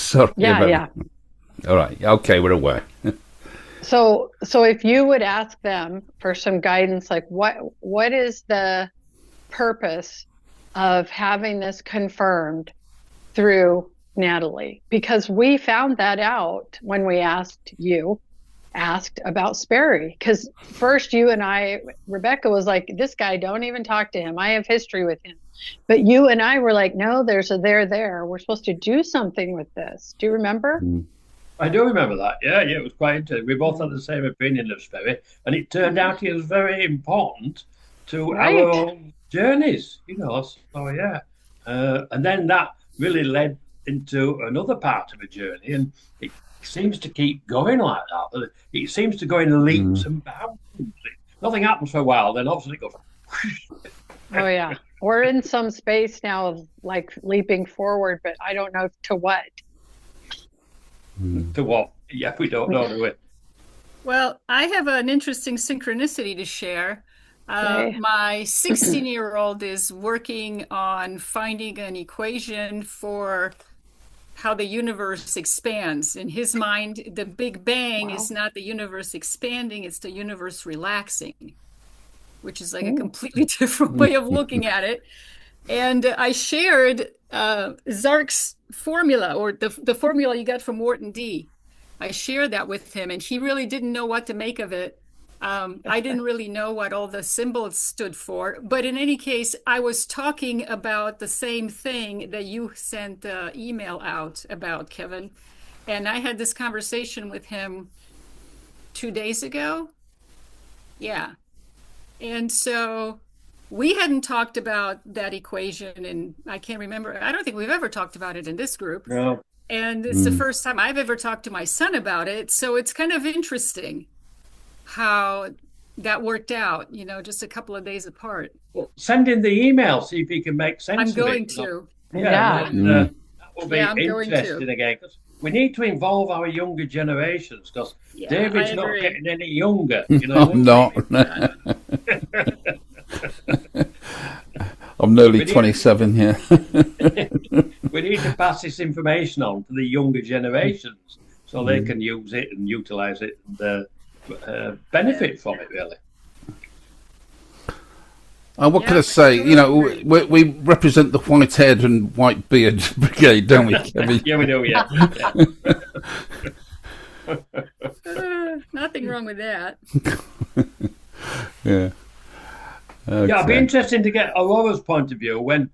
Sorry. Yeah. All right. Okay, we're aware. So if you would ask them for some guidance, like what is the purpose of having this confirmed through Natalie? Because we found that out when we asked about Sperry. Because first you and I, Rebecca was like, this guy, don't even talk to him. I have history with him. But you and I were like, no, there's a there. We're supposed to do something with this. Do you remember? I do remember that. Yeah, it was quite interesting. We both had the same opinion of Sperry, and it turned out he was very important to our own journeys, So, yeah. And then that really led into another part of a journey, and it seems to keep going like that. It seems to go in leaps and bounds. Nothing happens for a while, then obviously it goes. Oh, yeah. We're in some space now of like leaping forward, but I don't know to what. To what? Yeah, we don't know, do we? Well, I have an interesting synchronicity to share. My 16-year-old is working on finding an equation for how the universe expands. In his mind, the Big Bang is not the universe expanding, it's the universe relaxing, which is like a completely different way of looking at it. And I shared Zark's formula, or the formula you got from Wharton D. I shared that with him, and he really didn't know what to make of it. I didn't really know what all the symbols stood for. But in any case, I was talking about the same thing that you sent the email out about, Kevin. And I had this conversation with him 2 days ago. Yeah. And so we hadn't talked about that equation, and I can't remember. I don't think we've ever talked about it in this group. No. And it's the first time I've ever talked to my son about it. So it's kind of interesting how that worked out, just a couple of days apart. Well, send in the email, see if he can make sense I'm of going it. to. Yeah. That will be I'm interesting again. Because we need to involve our younger generations, because David's not getting any younger. I'm not. I'm nearly 27 here. We need to pass this information on to the younger generations so they can use it and utilize it and benefit from it, really. What can I say? We represent the white-haired and white-beard brigade, don't we, Kevin? Yeah, we do, yeah. Nothing wrong with that. Yeah. Okay. Yeah, it'd be interesting to get Aurora's point of view when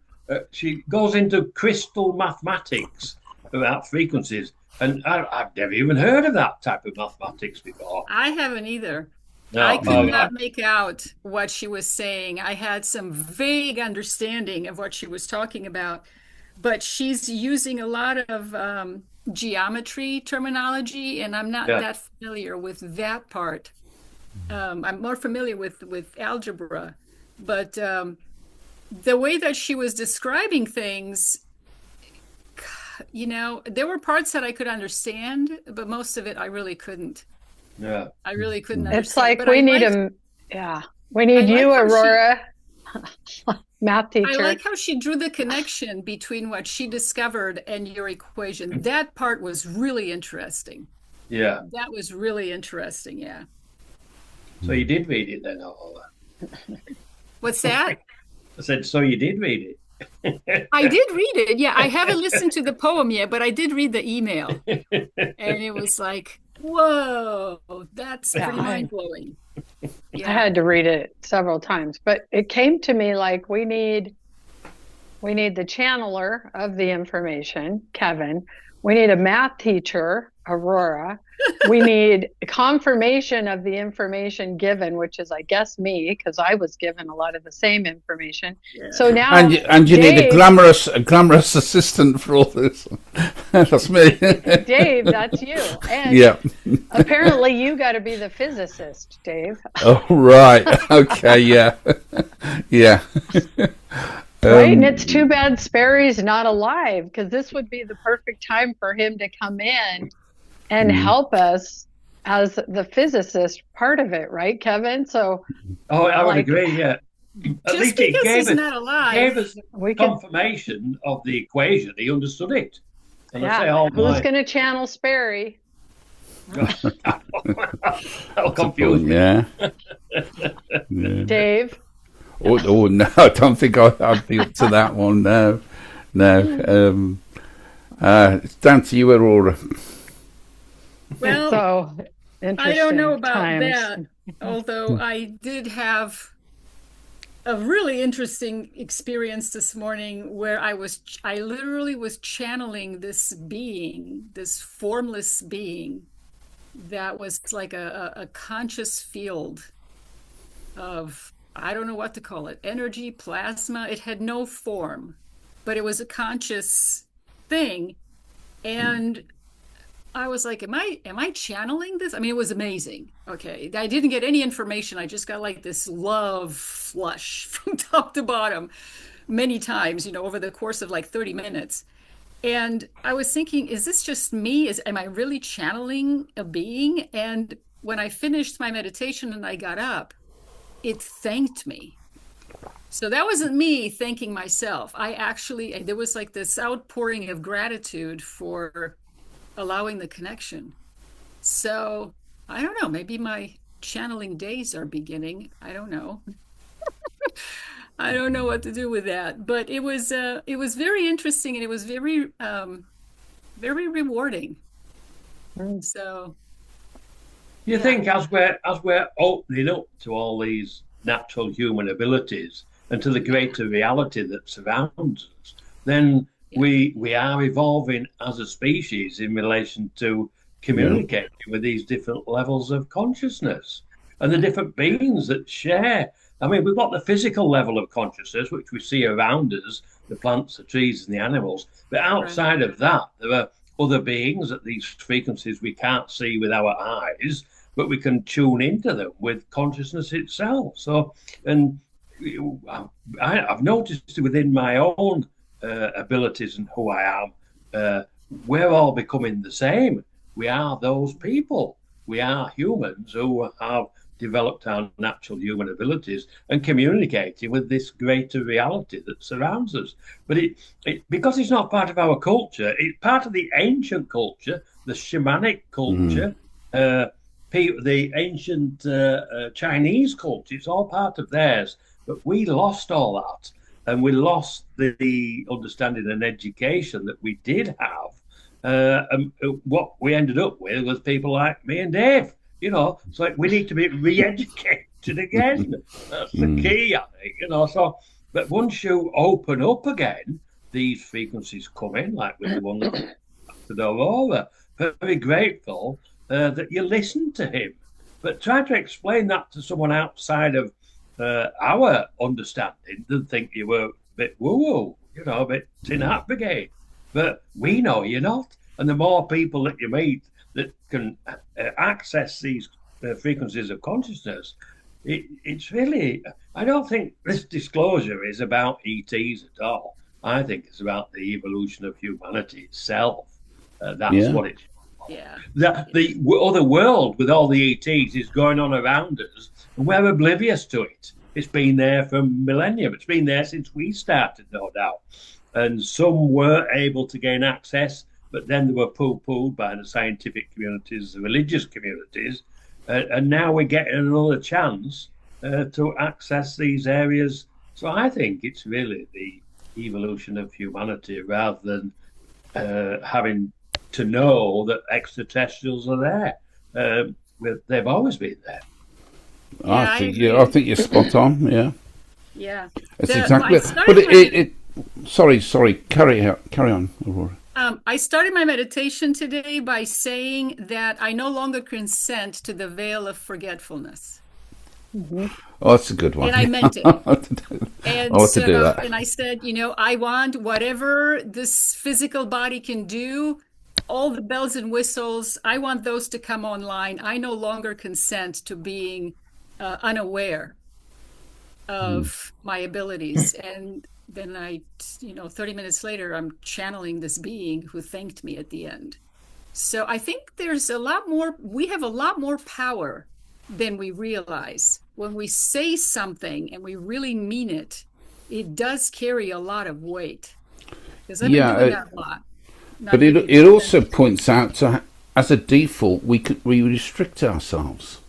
she goes into crystal mathematics about frequencies. And I've never even heard of that type of mathematics before. I haven't either. No, I could not make out what she was saying. I had some vague understanding of what she was talking about, but she's using a lot of geometry terminology, and I'm not that familiar with that part. I'm more familiar with algebra, but the way that she was describing things, there were parts that I could understand, but most of it I really couldn't. Yeah, I really couldn't understand. It's like we need you, Aurora, math teacher. I like how she drew the connection between what she discovered and your equation. That part was really interesting. Yeah. That was really interesting, yeah. So you did read it then, Aurora? What's that? I said, so you did read it? I did read it. Yeah, I haven't listened to the poem yet, but I did read the email. And it was like, whoa, that's pretty mind-blowing. Yeah. I had to read it several times, but it came to me like we need the channeler of the information, Kevin. We need a math teacher, Aurora. We need confirmation of the information given, which is, I guess, me, because I was given a lot of the same information. Yeah. So now, and you need a glamorous assistant for all this. That's me. Dave, that's you. And apparently, you got to be the physicist, Dave. Oh right. Okay. Yeah. Yeah. Right, and it's too bad Sperry's not alive, because this would be the perfect time for him to come in and help us as the physicist part of it, right, Kevin? So, I would agree. Yeah, at least it gave us confirmation of the equation. He understood it. And I say all who's going to channel Sperry? That'll confuse me. Yeah. Dave? Oh, no, I don't think I'd be up to that one. No. It's down to you, Aurora. Well, so I don't know about times. that, although I did have a really interesting experience this morning where I literally was channeling this being, this formless being that was like a conscious field of, I don't know what to call it, energy, plasma. It had no form, but it was a conscious thing. And I was like, am I channeling this? I mean, it was amazing. Okay. I didn't get any information. I just got like this love flush from top to bottom many times, over the course of like 30 minutes. And I was thinking, is this just me? Am I really channeling a being? And when I finished my meditation and I got up, it thanked me. So that wasn't me thanking myself. There was like this outpouring of gratitude for allowing the connection. So I don't know, maybe my channeling days are beginning. I don't know. I don't know what to do with that, but it was very interesting, and it was very very rewarding. So You think as we're opening up to all these natural human abilities and to the greater reality that surrounds us, then we are evolving as a species in relation to communicating with these different levels of consciousness and the different beings that share. I mean, we've got the physical level of consciousness, which we see around us, the plants, the trees, and the animals. But outside of that, there are other beings at these frequencies we can't see with our eyes, but we can tune into them with consciousness itself. So, and I've noticed within my own abilities and who I am, we're all becoming the same. We are those people. We are humans who have developed our natural human abilities and communicating with this greater reality that surrounds us. But because it's not part of our culture, it's part of the ancient culture, the shamanic culture, the ancient Chinese culture. It's all part of theirs. But we lost all that, and we lost the understanding and education that we did have. And what we ended up with was people like me and Dave. So we need to be re-educated again. That's the key, I think. So, but once you open up again, these frequencies come in, like with the one that Aurora. Very grateful that you listened to him, but try to explain that to someone outside of our understanding. They'd think you were a bit woo-woo, a bit tin hat brigade. But we know you're not, and the more people that you meet that can access these frequencies of consciousness, it's really, I don't think this disclosure is about ETs at all. I think it's about the evolution of humanity itself. That's what it's about. Yeah. The other world with all the ETs is going on around us, and we're oblivious to it. It's been there for millennium. It's been there since we started, no doubt. And some were able to gain access, but then they were poo-pooed by the scientific communities, the religious communities, and now we're getting another chance to access these areas. So I think it's really the evolution of humanity rather than having to know that extraterrestrials are there. They've always been there. I think you're spot on. Yeah. Yeah. That's exactly. But Sorry. Carry on, Aurora. I started my meditation today by saying that I no longer consent to the veil of forgetfulness. Mm-hmm. Oh, that's a good one. And I meant it. And to do that. And I said, I want whatever this physical body can do, all the bells and whistles, I want those to come online. I no longer consent to being unaware of my abilities. And then 30 minutes later, I'm channeling this being who thanked me at the end. So I think we have a lot more power than we realize. When we say something and we really mean it, it does carry a lot of weight. Because I've been doing that a lot. But it also points out to, as a default, we restrict ourselves.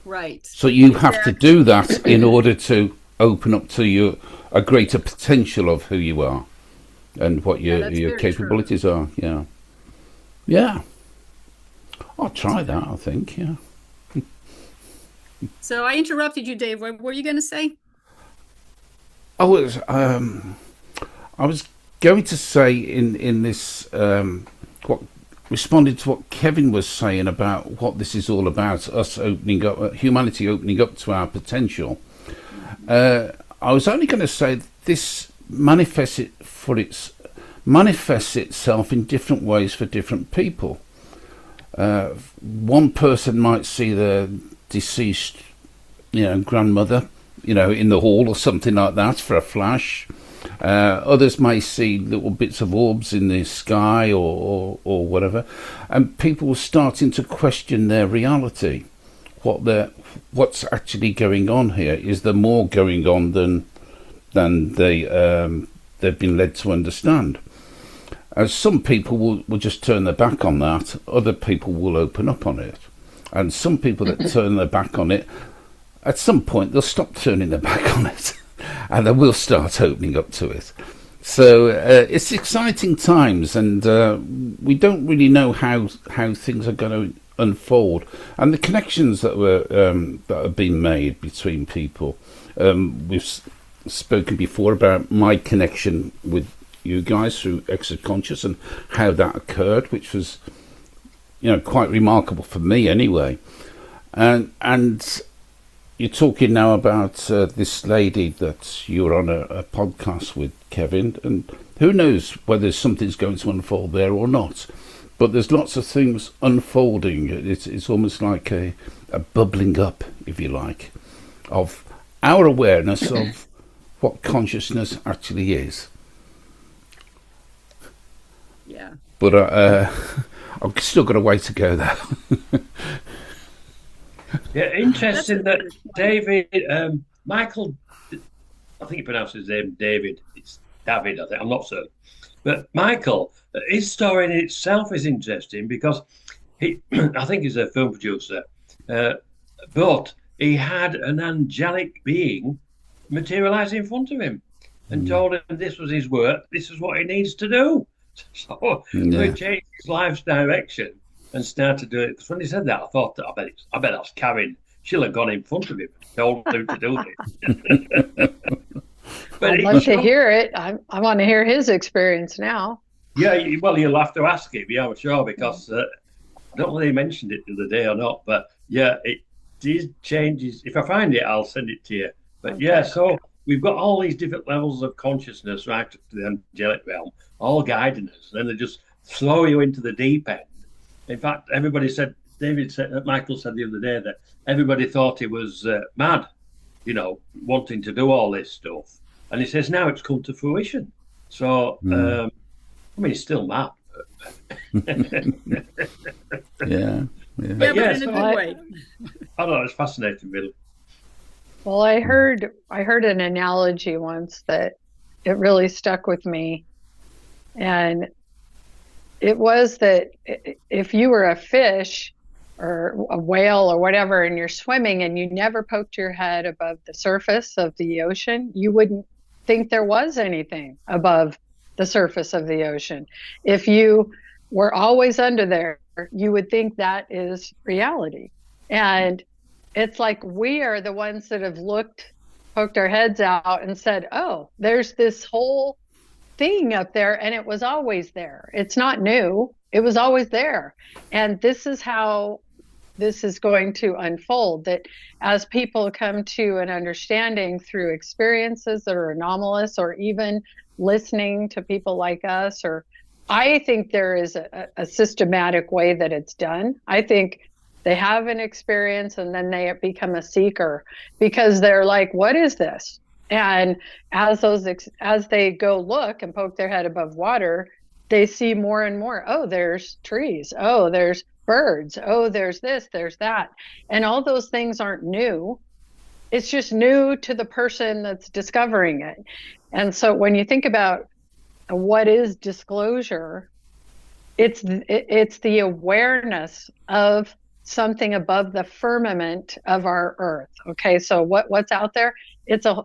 Right. So you have to do that in order to open up to a greater potential of who you are and what your capabilities are. Yeah. Yeah. I'll try that, I think, yeah. So I interrupted you, Dave. What were you going to say? I was going to say in this responding to what Kevin was saying about what this is all about, us opening up, humanity opening up to our potential. I was only going to say this manifests itself in different ways for different people. One person might see their deceased, grandmother, in the hall or something like that for a flash. Others may see little bits of orbs in the sky or whatever, and people starting to question their reality. What's actually going on here? Is there more going on than they've been led to understand? Some people will just turn their back on that. Other people will open up on it, and some people that turn their back on it, at some point they'll stop turning their back on it. And they will start opening up to it. So it's exciting times, and we don't really know how things are going to unfold, and the connections that have been made between people. We've spoken before about my connection with you guys through Extra Conscious and how that occurred, which was quite remarkable for me anyway. And you're talking now about this lady that you were on a podcast with, Kevin, and who knows whether something's going to unfold there or not. But there's lots of things unfolding. It's almost like a bubbling up, if you like, of our awareness of what consciousness actually is. Yeah. But I've still got a way to go there. Yeah, interesting that David, Michael, I think he pronounced his name David. It's David, I think. I'm not certain. But Michael, his story in itself is interesting because I think he's a film producer, but he had an angelic being materialize in front of him and told him this was his work, this is what he needs to do. So he changed his life's direction and started doing it. Because when he said that, I thought, I bet that's Karin. She'll have gone in front of him and told him to do it. But I'd love to hear it. I want to hear his experience now. Yeah, well, you'll have to ask him, yeah, I'm sure, because I don't know if he mentioned it the other day or not, but yeah, it did changes. If I find it, I'll send it to you. But okay. Yeah, so we've got all these different levels of consciousness right up to the angelic realm, all guiding us. And then they just throw you into the deep end. In fact, Michael said the other day that everybody thought he was mad, wanting to do all this stuff. And he says now it's come to fruition. So, he's still mad. Yeah, but in a good way. I don't know, it's fascinating, really. Well, I heard an analogy once that it really stuck with me. And it was that if you were a fish or a whale or whatever, and you're swimming and you never poked your head above the surface of the ocean, you wouldn't think there was anything above the surface of the ocean. If you were always under there, you would think that is reality. And it's like we are the ones that have poked our heads out and said, oh, there's this whole thing up there, and it was always there. It's not new. It was always there. And this is how this is going to unfold, that as people come to an understanding through experiences that are anomalous, or even listening to people like us, or I think there is a systematic way that it's done. I think they have an experience and then they become a seeker because they're like, what is this? And as they go look and poke their head above water, they see more and more. Oh, there's trees. Oh, there's birds. Oh, there's this, there's that. And all those things aren't new. It's just new to the person that's discovering it. And so when you think about what is disclosure, it's the awareness of something above the firmament of our earth. Okay, so what's out there?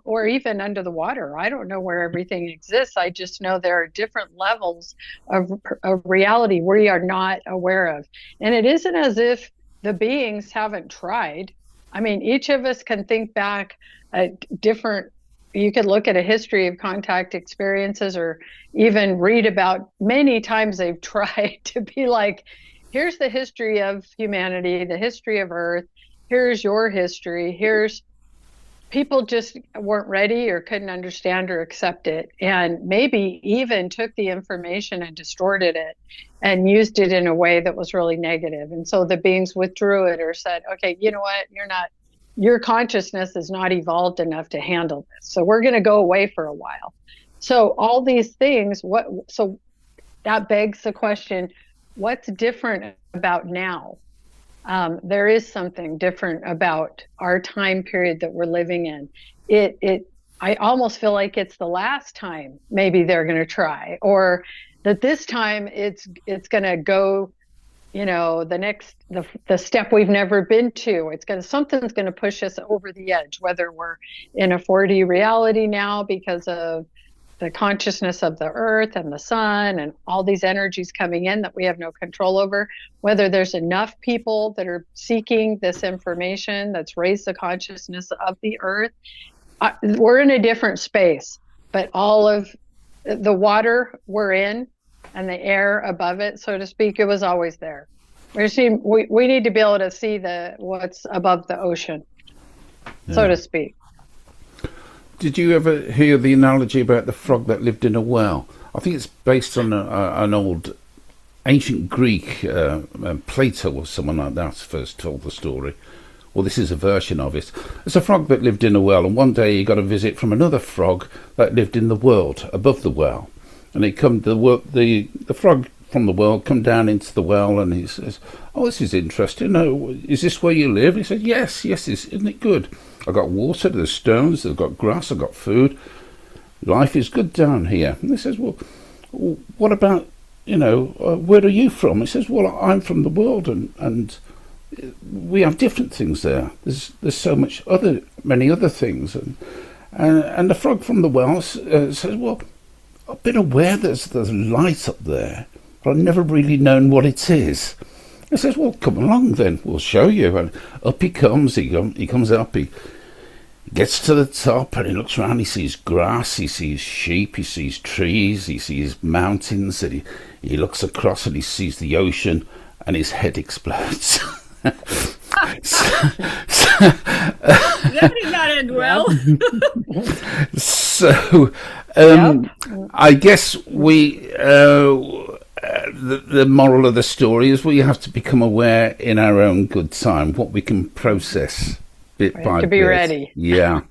Or even under the water. I don't know where everything exists. I just know there are different levels of reality we are not aware of. And it isn't as if the beings haven't tried. I mean, each of us can think back at different, you could look at a history of contact experiences or even read about many times they've tried to be like, here's the history of humanity, the history of Earth, here's your history, here's people just weren't ready or couldn't understand or accept it, and maybe even took the information and distorted it and used it in a way that was really negative. And so the beings withdrew it or said, okay, you know what, your consciousness is not evolved enough to handle this, so we're going to go away for a while. So all these things, so that begs the question, what's different about now? There is something different about our time period that we're living in. I almost feel like it's the last time maybe they're going to try, or that this time it's going to go, the step we've never been to. Something's going to push us over the edge, whether we're in a 4D reality now because of the consciousness of the earth and the sun and all these energies coming in that we have no control over, whether there's enough people that are seeking this information that's raised the consciousness of the earth. We're in a different space, but all of the water we're in and the air above it, so to speak, it was always there. We need to be able to see what's above the ocean, so to speak. Did you ever hear the analogy about the frog that lived in a well? I think it's based on an old ancient Greek, Plato or someone like that first told the story. Well, this is a version of it. It's a frog that lived in a well, and one day he got a visit from another frog that lived in the world, above the well. And the frog from the world come down into the well, and he says, "Oh, this is interesting. Oh, is this where you live?" He said, Yes, isn't it good? I've got water, there's stones, I've got grass, I've got food. Life is good down here. And he says, well, what about, where are you from? He says, well, I'm from the world, and we have different things there. There's so many other things. And the frog from the well says, well, I've been aware there's light up there, but I've never really known what it is. He says, well, come along then, we'll show you. And up he comes, he comes up, he gets to the top and he looks around, he sees grass, he sees sheep, he sees trees, he sees mountains, and he looks across and he sees the ocean, and his head explodes. That did not end well. So, I guess the moral of the story is we have to become aware in our own good time what we can process bit by bit. To be ready. Yeah.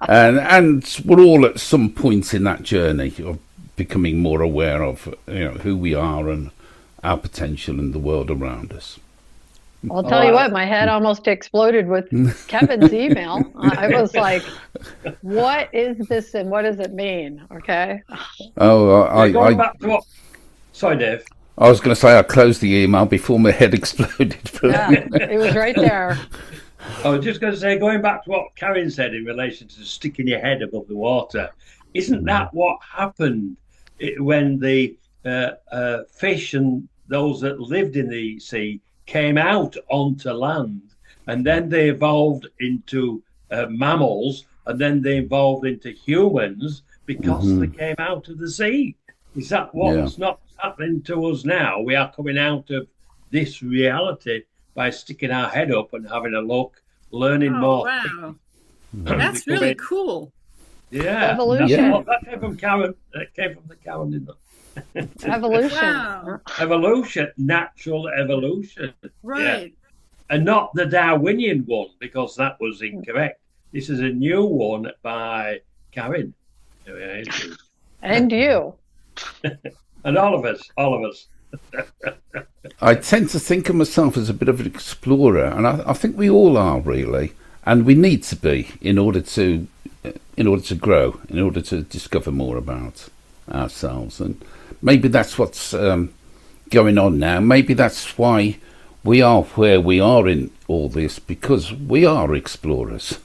and we're all at some point in that journey of becoming more aware of who we are and our potential in the world around us. I'll tell you what, my head almost exploded with Kevin's email. I was like, what is this and what does it mean? Okay. Going back to what... Sorry, Dave. I was going to say I closed the email before my head exploded. Yeah, it was right there. I was just going to say, going back to what Karin said in relation to sticking your head above the water, isn't that what happened when the fish and those that lived in the sea came out onto land, and then they evolved into mammals, and then they evolved into humans because they came out of the sea? Is that what's not happening to us now? We are coming out of this reality by sticking our head up and having a look, learning more. Wow. That's really cool. Yeah. Evolution. That came from Karen. That came from the Karen, didn't it? Evolution. Wow. Evolution, natural evolution. Right. Yeah. And not the Darwinian one, because that was incorrect. This is a new one by Karin. And you. And all of us. I tend to think of myself as a bit of an explorer, and I think we all are, really, and we need to be in order to grow, in order to discover more about ourselves. And maybe that's what's going on now. Maybe that's why we are where we are in all this, because we are explorers.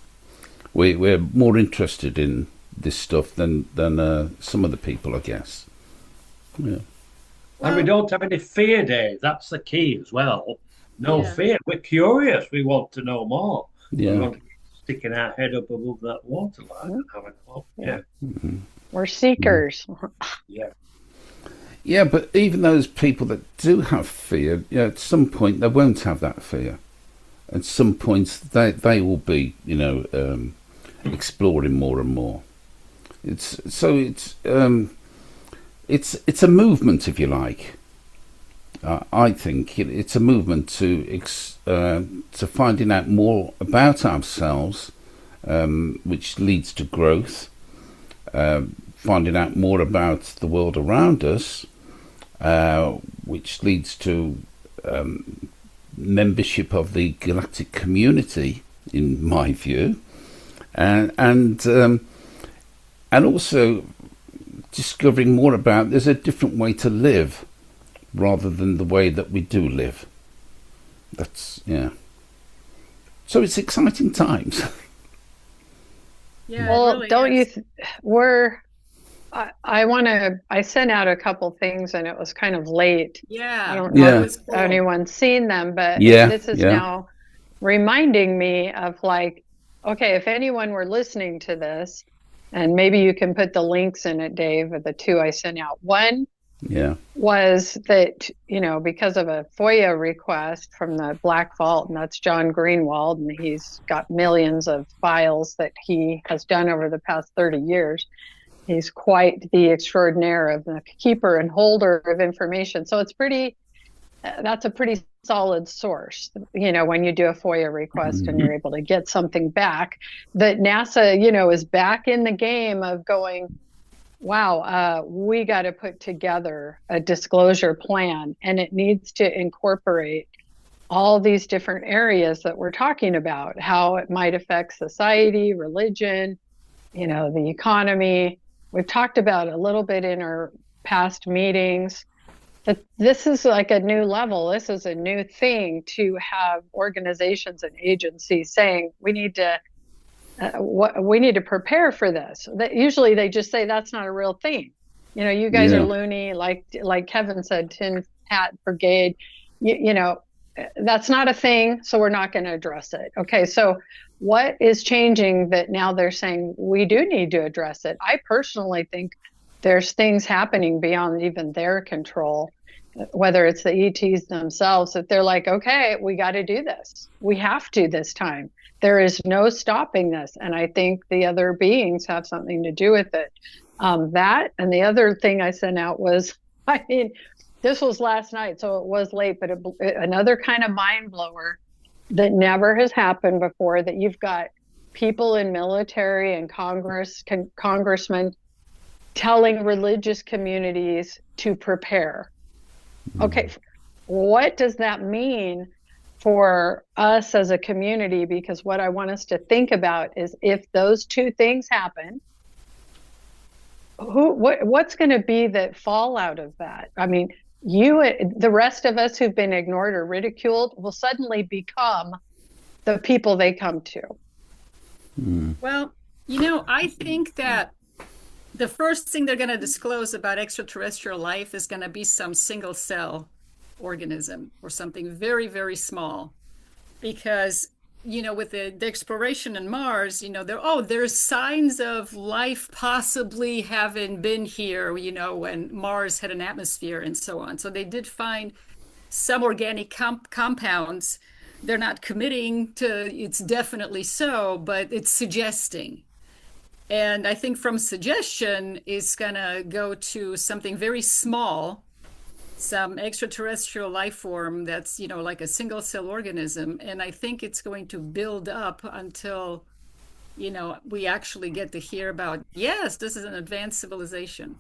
We're more interested in this stuff than some of the people, I guess. Yeah. And we don't have any fear, Dave. That's the key as well. No fear. We're curious. We want to know more. Yeah. We want to keep sticking our head up above that waterline and having a look. Yeah. Mm-hmm. We're seekers. Yeah. Yeah, but even those people that do have fear, at some point they won't have that fear. At some point they will be, exploring more and more. It's a movement, if you like. I think it's a movement to finding out more about ourselves, which leads to growth. Finding out more about the world around us, which leads to membership of the galactic community, in my view, and also discovering more about there's a different way to live rather than the way that we do live. So it's exciting times. Yeah, well, really don't is. I sent out a couple things and it was kind of late. Yeah. I don't know if Cool. anyone's seen them, but this is now reminding me of okay, if anyone were listening to this, and maybe you can put the links in it, Dave, of the two I sent out. One was that, because of a FOIA request from the Black Vault, and that's John Greenwald, and he's got millions of files that he has done over the past 30 years. He's quite the extraordinaire of the keeper and holder of information. So that's a pretty solid source, when you do a FOIA request and you're able to get something back. That NASA, is back in the game of going, wow, we got to put together a disclosure plan, and it needs to incorporate all these different areas that we're talking about, how it might affect society, religion, the economy. We've talked about a little bit in our past meetings that this is like a new level. This is a new thing to have organizations and agencies saying we need to prepare for this. That usually they just say that's not a real thing. You guys are loony, like Kevin said, Tin Hat Brigade. That's not a thing, so we're not going to address it. Okay, so what is changing that now they're saying we do need to address it? I personally think there's things happening beyond even their control, whether it's the ETs themselves, that they're like, okay, we got to do this. We have to this time. There is no stopping this. And I think the other beings have something to do with it. That, and the other thing I sent out was, this was last night, so it was late, but another kind of mind blower that never has happened before, that you've got people in military and congressmen telling religious communities to prepare. Okay, what does that mean for us as a community? Because what I want us to think about is, if those two things happen, what's going to be the fallout of that? I mean, the rest of us who've been ignored or ridiculed will suddenly become the people they come to. Well, I think that the first thing they're going to disclose about extraterrestrial life is going to be some single cell organism or something very, very small. Because, with the exploration in Mars, there's signs of life possibly having been here, when Mars had an atmosphere and so on. So they did find some organic compounds. They're not committing to it's definitely so, but it's suggesting. And I think from suggestion is going to go to something very small, some extraterrestrial life form that's, like a single cell organism. And I think it's going to build up until, we actually get to hear about, yes, this is an advanced civilization.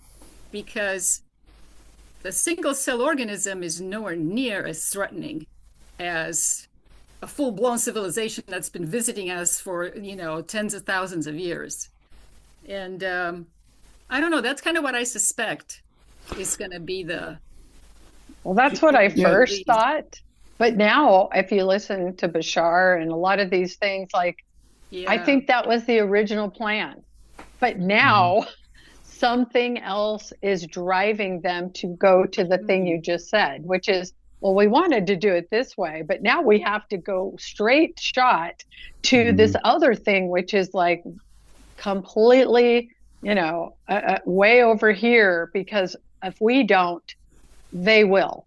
Because the single cell organism is nowhere near as threatening as a full-blown civilization that's been visiting us for, tens of thousands of years. And I don't know, that's kind of what I suspect is going to be Well, that's what I first thought. But now, if you listen to Bashar and a lot of these things, like, I think that was the original plan. But now something else is driving them to go to the thing you just said, which is, well, we wanted to do it this way, but now we have to go straight shot to this other thing, which is like completely, way over here, because if we don't, they will.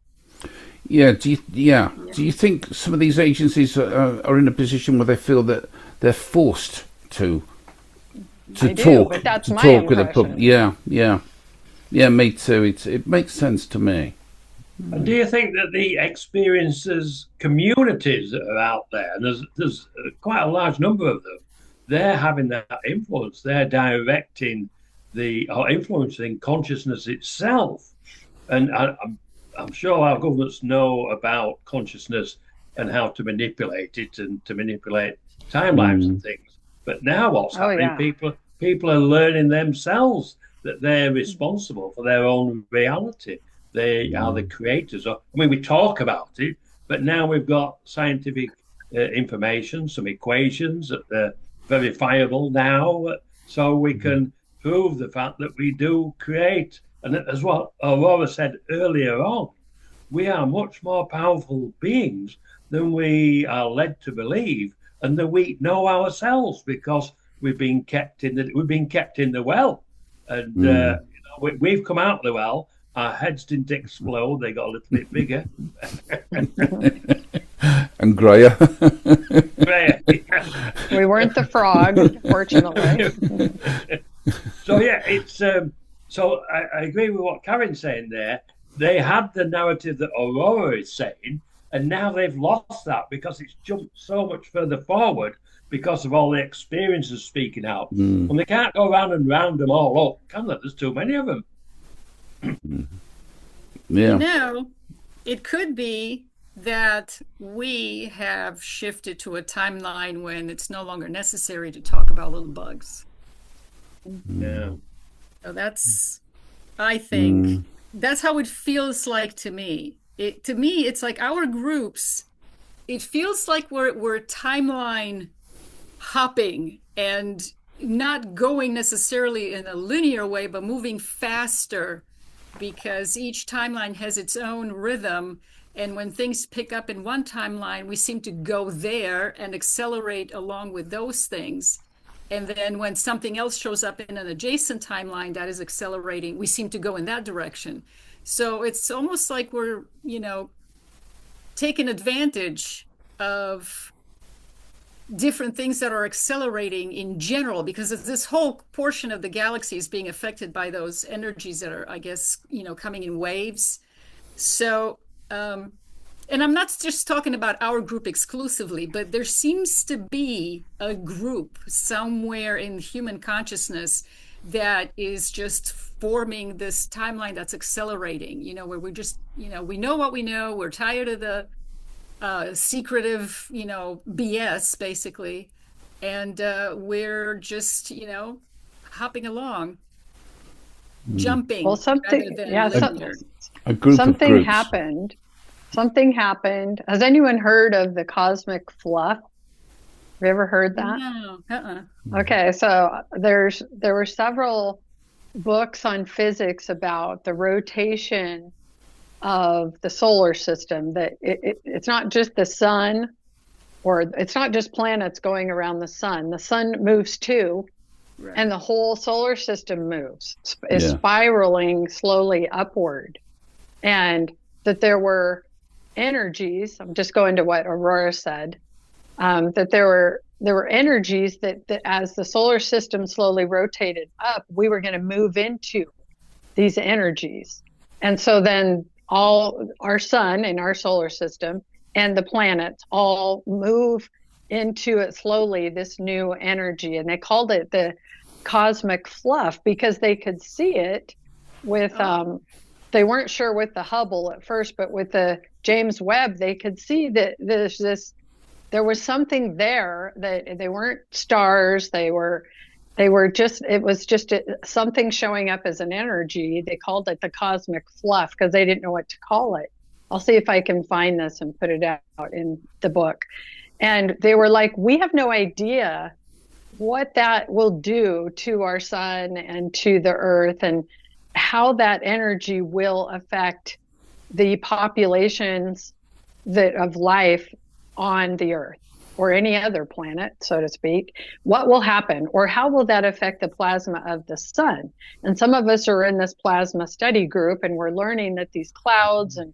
Yeah. Do you think some of these agencies are in a position where they feel that they're forced to talk but that's to my talk with the impression. public? Yeah. Me too. It makes sense to me. And do you think that the experiences communities that are out there, and there's quite a large number of them, they're having that influence. They're directing or influencing consciousness itself. And I'm sure our governments know about consciousness and how to manipulate it and to manipulate timelines and things. But now what's happening? People are learning themselves that they're responsible for their own reality. They are the creators. We talk about it, but now we've got scientific information, some equations that are verifiable now, so we can prove the fact that we do create. And as what Aurora said earlier on, we are much more powerful beings than we are led to believe, and that we know ourselves because we've been kept in the well, and we've come out of the well. Our heads didn't explode; they got a little bit bigger and grayer. We weren't the frog, fortunately. So it's so I agree with what Karin's saying there. They had the narrative that Aurora is saying, and now they've lost that because it's jumped so much further forward because of all the experiences speaking out. And they can't go round and round them all up, can they? There's too many of them. Yeah. Now, it could be that we have shifted to a timeline when it's no longer necessary to talk about little bugs. Yeah. So that's, I think, that's how it feels like to me. To me, it's like our groups, it feels like we're timeline hopping and not going necessarily in a linear way, but moving faster because each timeline has its own rhythm. And when things pick up in one timeline, we seem to go there and accelerate along with those things. And then when something else shows up in an adjacent timeline that is accelerating, we seem to go in that direction. So it's almost like we're, taking advantage of different things that are accelerating in general, because this whole portion of the galaxy is being affected by those energies that are, I guess, coming in waves. So, and I'm not just talking about our group exclusively, but there seems to be a group somewhere in human consciousness that is just forming this timeline that's accelerating, where we're just, we know what we know. We're tired of the secretive, BS, basically. And we're just, hopping along, jumping. Well, something happened. Something happened. Has anyone heard of the cosmic fluff? Have you ever heard that? No. Okay, so there were several books on physics about the rotation of the solar system, that it's not just the sun, or it's not just planets going around the sun. The sun moves too, right. And the whole solar system moves, is spiraling slowly upward. And that there were energies, I'm just going to what Aurora said, that there were energies that as the solar system slowly rotated up, we were going to move into these energies. And so then all our sun and our solar system and the planets all move into it slowly, this new energy. And they called it the cosmic fluff because they could see it with, they weren't sure with the Hubble at first, but with the James Webb, they could see that there was something there, that they weren't stars. They were just, it was just something showing up as an energy. They called it the cosmic fluff because they didn't know what to call it. I'll see if I can find this and put it out in the book. And they were like, we have no idea what that will do to our sun and to the earth, and how that energy will affect the populations of life on the earth or any other planet, so to speak. What will happen, or how will that affect the plasma of the sun? And some of us are in this plasma study group, and we're learning that these clouds and,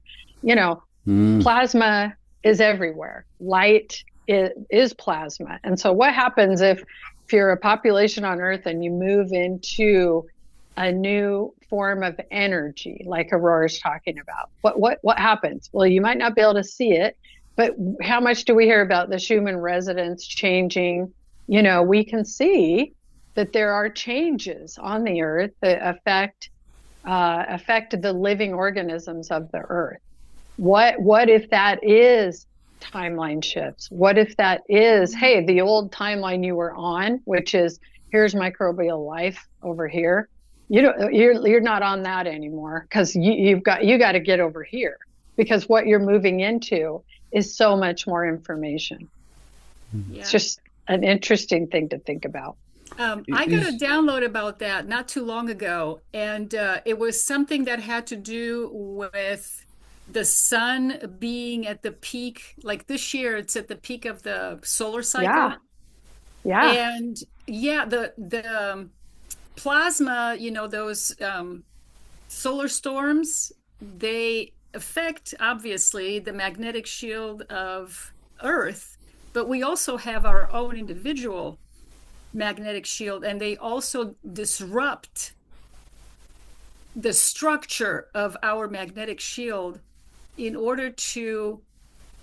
plasma is everywhere. Light is plasma. And so what happens if you're a population on Earth and you move into a new form of energy, like Aurora's talking about? What happens? Well, you might not be able to see it, but how much do we hear about the Schumann resonance changing? We can see that there are changes on the Earth that affect the living organisms of the Earth. What if that is timeline shifts? What if that is, hey, the old timeline you were on, which is here's microbial life over here, you're not on that anymore, because you got to get over here, because what you're moving into is so much more information. Yeah. It's just an interesting thing to think about. I got a download about that not too long ago, and it was something that had to do with the sun being at the peak. Like this year, it's at the peak of the solar cycle. Yeah. And the plasma, those solar storms, they affect, obviously, the magnetic shield of Earth, but we also have our own individual magnetic shield, and they also disrupt the structure of our magnetic shield in order to,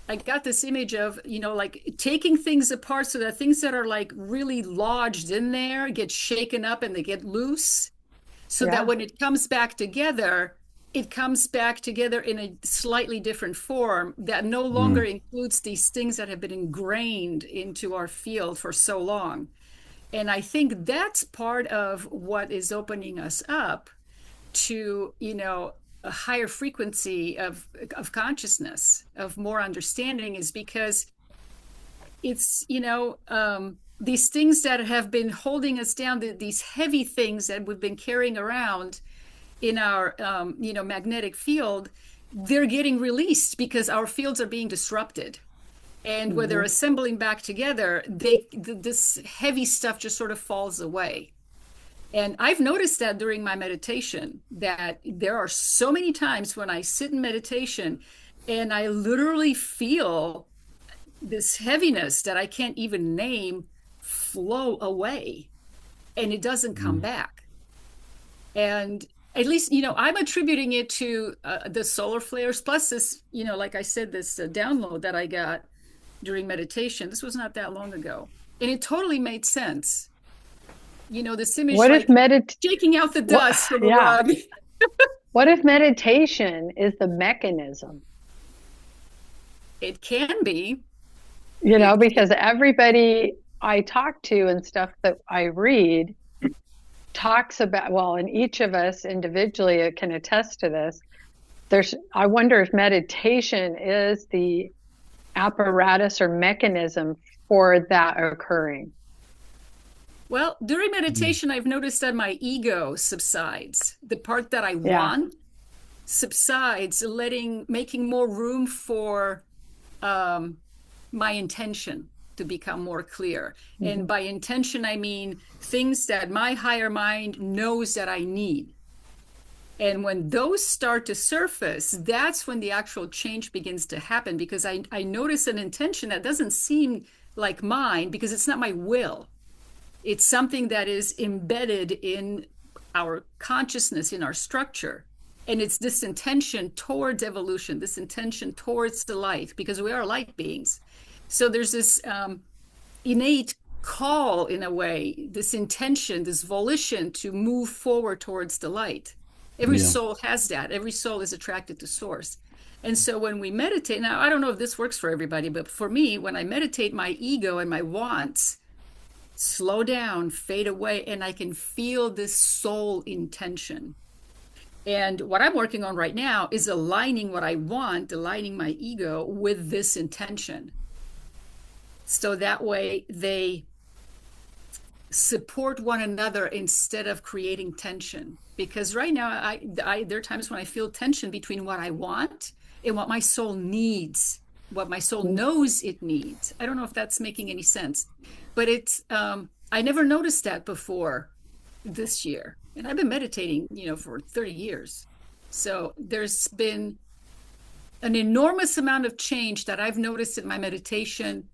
I got this image of, like taking things apart so that things that are like really lodged in there get shaken up and they get loose, so that when it comes back together, it comes back together in a slightly different form that no longer includes these things that have been ingrained into our field for so long. And I think that's part of what is opening us up to, a higher frequency of consciousness, of more understanding, is because it's, these things that have been holding us down, these heavy things that we've been carrying around in our, magnetic field, they're getting released because our fields are being disrupted. And when they're assembling back together, this heavy stuff just sort of falls away. And I've noticed that during my meditation, that there are so many times when I sit in meditation and I literally feel this heaviness that I can't even name flow away, and it doesn't come back. And at least, I'm attributing it to the solar flares, plus this, like I said, this download that I got during meditation. This was not that long ago, and it totally made sense. This image, what if shaking out the dust from a rug. What if meditation is the mechanism? It can be. Because everybody I talk to and stuff that I read talks about, and each of us individually can attest to this. I wonder if meditation is the apparatus or mechanism for that occurring. Well, during meditation, I've noticed that my ego subsides. The part that I want subsides, making more room for my intention to become more clear. And by intention, I mean things that my higher mind knows that I need. And when those start to surface, that's when the actual change begins to happen, because I notice an intention that doesn't seem like mine, because it's not my will. It's something that is embedded in our consciousness, in our structure. And it's this intention towards evolution, this intention towards the light, because we are light beings. So there's this innate call, in a way, this intention, this volition to move forward towards the light. Every soul has that. Every soul is attracted to source. And so when we meditate, now I don't know if this works for everybody, but for me, when I meditate, my ego and my wants slow down, fade away, and I can feel this soul intention. And what I'm working on right now is aligning what I want, aligning my ego with this intention. So that way they support one another instead of creating tension. Because right now, there are times when I feel tension between what I want and what my soul needs, what my soul knows it needs. I don't know if that's making any sense, but it's, I never noticed that before this year. And I've been meditating, for 30 years. So there's been an enormous amount of change that I've noticed in my meditation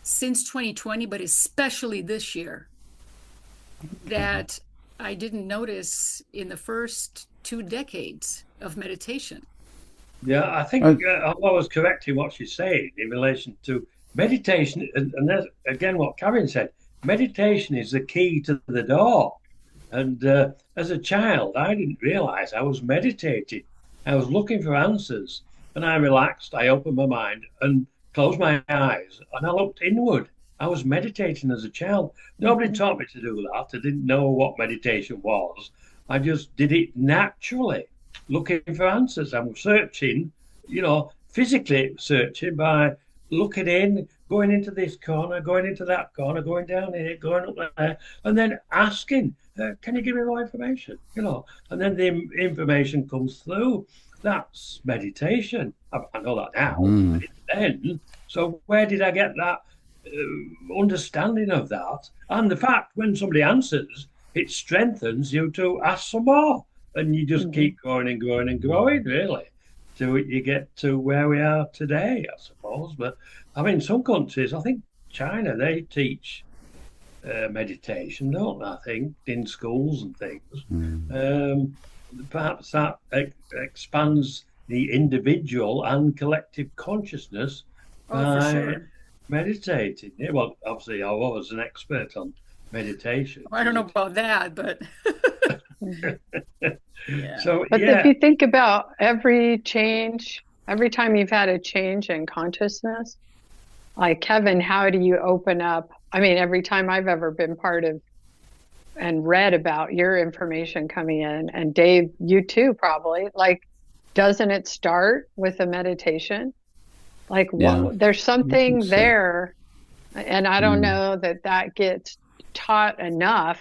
since 2020, but especially this year, that I didn't notice in the first 2 decades of meditation. Yeah, I think I was correcting what she's saying in relation to meditation. And that's, again, what Karin said, meditation is the key to the door. And as a child, I didn't realize I was meditating. I was looking for answers, and I relaxed. I opened my mind and closed my eyes, and I looked inward. I was meditating as a child. Nobody taught me to do that. I didn't know what meditation was. I just did it naturally, looking for answers. I was searching, physically searching by looking in, going into this corner, going into that corner, going down here, going up there, and then asking, can you give me more information? And then the information comes through. That's meditation. I know that now. I didn't then. So where did I get that understanding of that? And the fact when somebody answers, it strengthens you to ask some more. And you just keep growing and growing and growing, really, till you get to where we are today, I suppose. But I mean, some countries, I think China, they teach meditation, don't they? I think in schools and things. Perhaps that expands the individual and collective consciousness by meditating. Yeah, well, obviously, I was an expert on meditation. I don't know about that, but yeah. But if you think about every time you've had a change in consciousness, like Kevin, how do you open up? I mean, every time I've ever been part of and read about your information coming in, and Dave, you too, probably, like, doesn't it start with a meditation? Like, there's something there, and I don't know that gets taught enough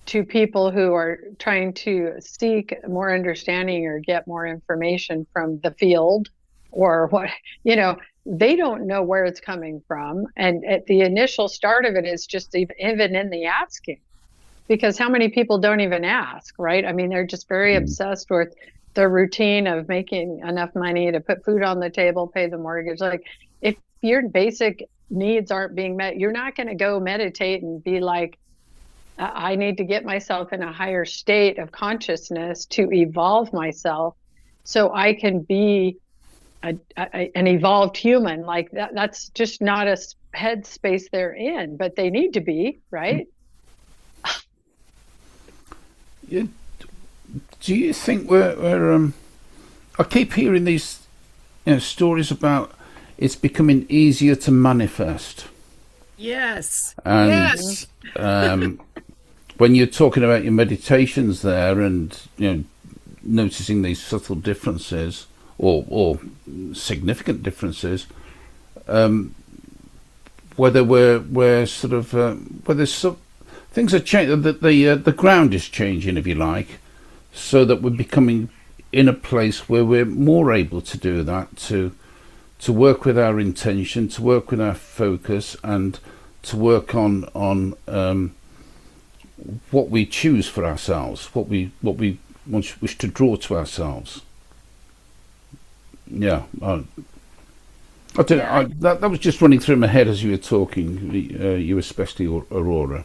to people who are trying to seek more understanding or get more information from the field, or what, they don't know where it's coming from. And at the initial start of it is just even in the asking, because how many people don't even ask, right? I mean, they're just very obsessed with the routine of making enough money to put food on the table, pay the mortgage. Like, if your basic needs aren't being met, you're not going to go meditate and be like, I need to get myself in a higher state of consciousness to evolve myself so I can be an evolved human. Like, that's just not a headspace they're in, but they need to be, right? Do you think we're I keep hearing these stories about it's becoming easier to manifest. Yes. And yes. When you're talking about your meditations there, and noticing these subtle differences or significant differences, whether we're sort of whether things are changing, that the ground is changing, if you like, so that we're becoming in a place where we're more able to do that, to work with our intention, to work with our focus, and to work on what we choose for ourselves, what we wish to draw to ourselves. Yeah, I don't know. That was just running through my head as you were talking. You especially, Aurora.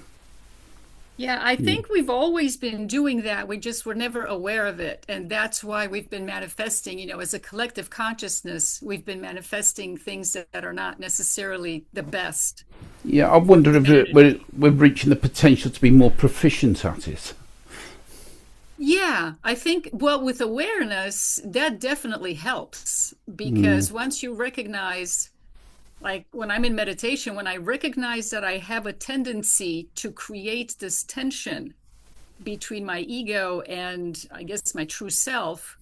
Yeah, I think we've always been doing that. We just were never aware of it. And that's why we've been manifesting, as a collective consciousness, we've been manifesting things that are not necessarily the best. Yeah, I wonder if we're reaching the potential to be more proficient at it. Yeah, I think, well, with awareness, that definitely helps, because once you recognize, like when I'm in meditation, when I recognize that I have a tendency to create this tension between my ego and I guess my true self,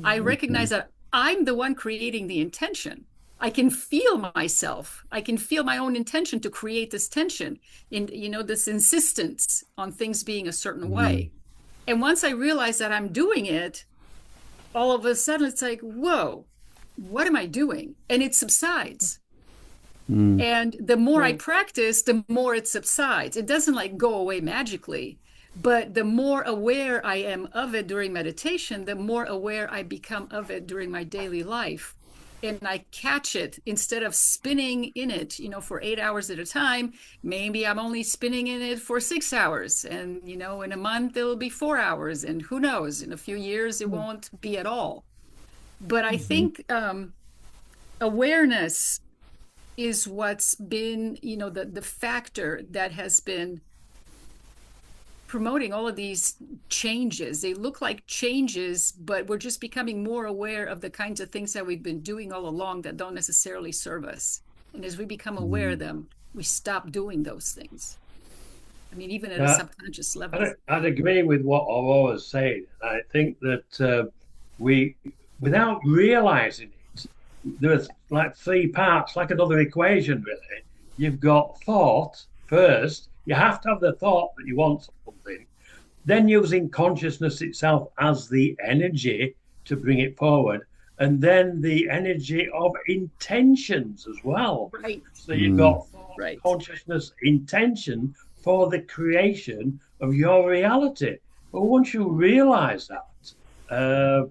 I recognize that I'm the one creating the intention. I can feel myself. I can feel my own intention to create this tension in, this insistence on things being a certain way. And once I realize that I'm doing it, all of a sudden it's like, whoa, what am I doing? And it subsides. And the more I practice, the more it subsides. It doesn't like go away magically, but the more aware I am of it during meditation, the more aware I become of it during my daily life. And I catch it instead of spinning in it, for 8 hours at a time. Maybe I'm only spinning in it for 6 hours. And, in a month, it'll be 4 hours. And who knows, in a few years, it won't be at all. But I think awareness is what's been, the factor that has been promoting all of these changes. They look like changes, but we're just becoming more aware of the kinds of things that we've been doing all along that don't necessarily serve us. And as we become aware of them, we stop doing those things. I mean, even at a subconscious level. I'd agree with what Aurora's saying. I think that we, without realizing it, there's like 3 parts, like another equation, really. You've got thought first. You have to have the thought that you want something, then using consciousness itself as the energy to bring it forward, and then the energy of intentions as well. Right. So you've got thought, consciousness, intention for the creation of your reality. But once you realize that,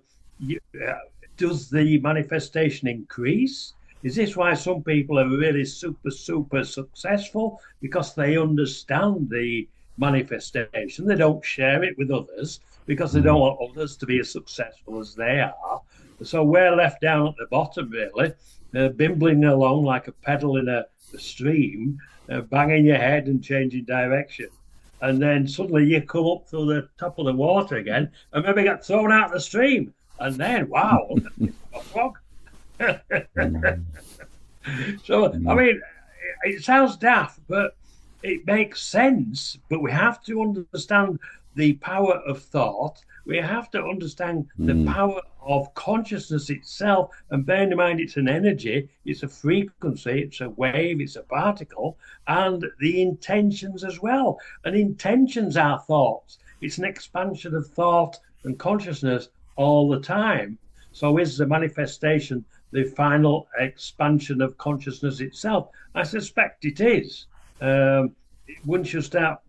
does the manifestation increase? Is this why some people are really super successful? Because they understand the manifestation. They don't share it with others because they don't want others to be as successful as they are. So we're left down at the bottom, really, bimbling along like a pedal in a stream, banging your head and changing direction. And then suddenly you come up through the top of the water again and maybe get thrown out of the stream. And then, wow, a frog. So, I mean, it sounds daft, but it makes sense. But we have to understand the power of thought. We have to understand the power of consciousness itself. And bearing in mind, it's an energy, it's a frequency, it's a wave, it's a particle, and the intentions as well. And intentions are thoughts. It's an expansion of thought and consciousness all the time. So is the manifestation the final expansion of consciousness itself? I suspect it is. Once you start,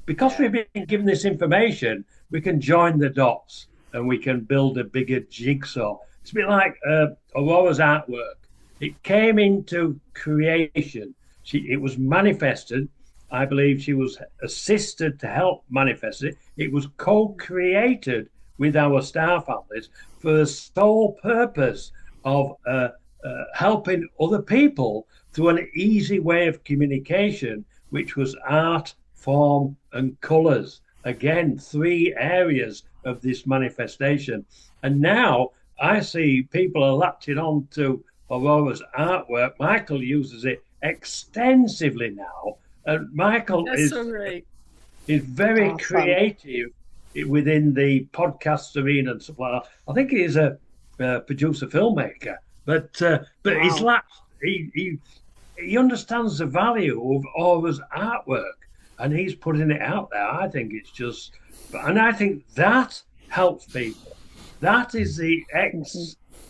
because we've been given this information, we can join the dots and we can build a bigger jigsaw. It's a bit like Aurora's artwork. It came into creation. It was manifested. I believe she was assisted to help manifest it. It was co-created with our star families for the sole purpose of helping other people through an easy way of communication, which was art, form, and colours. Again, 3 areas of this manifestation. And now I see people are latching on to Aurora's artwork. Michael uses it extensively now. And Michael is very awesome. Creative within the podcast arena and stuff like that. I think he is a producer filmmaker, but he's latched. He understands the value of Aura's artwork, and he's putting it out there. I think it's just, and I think that helps people. That is the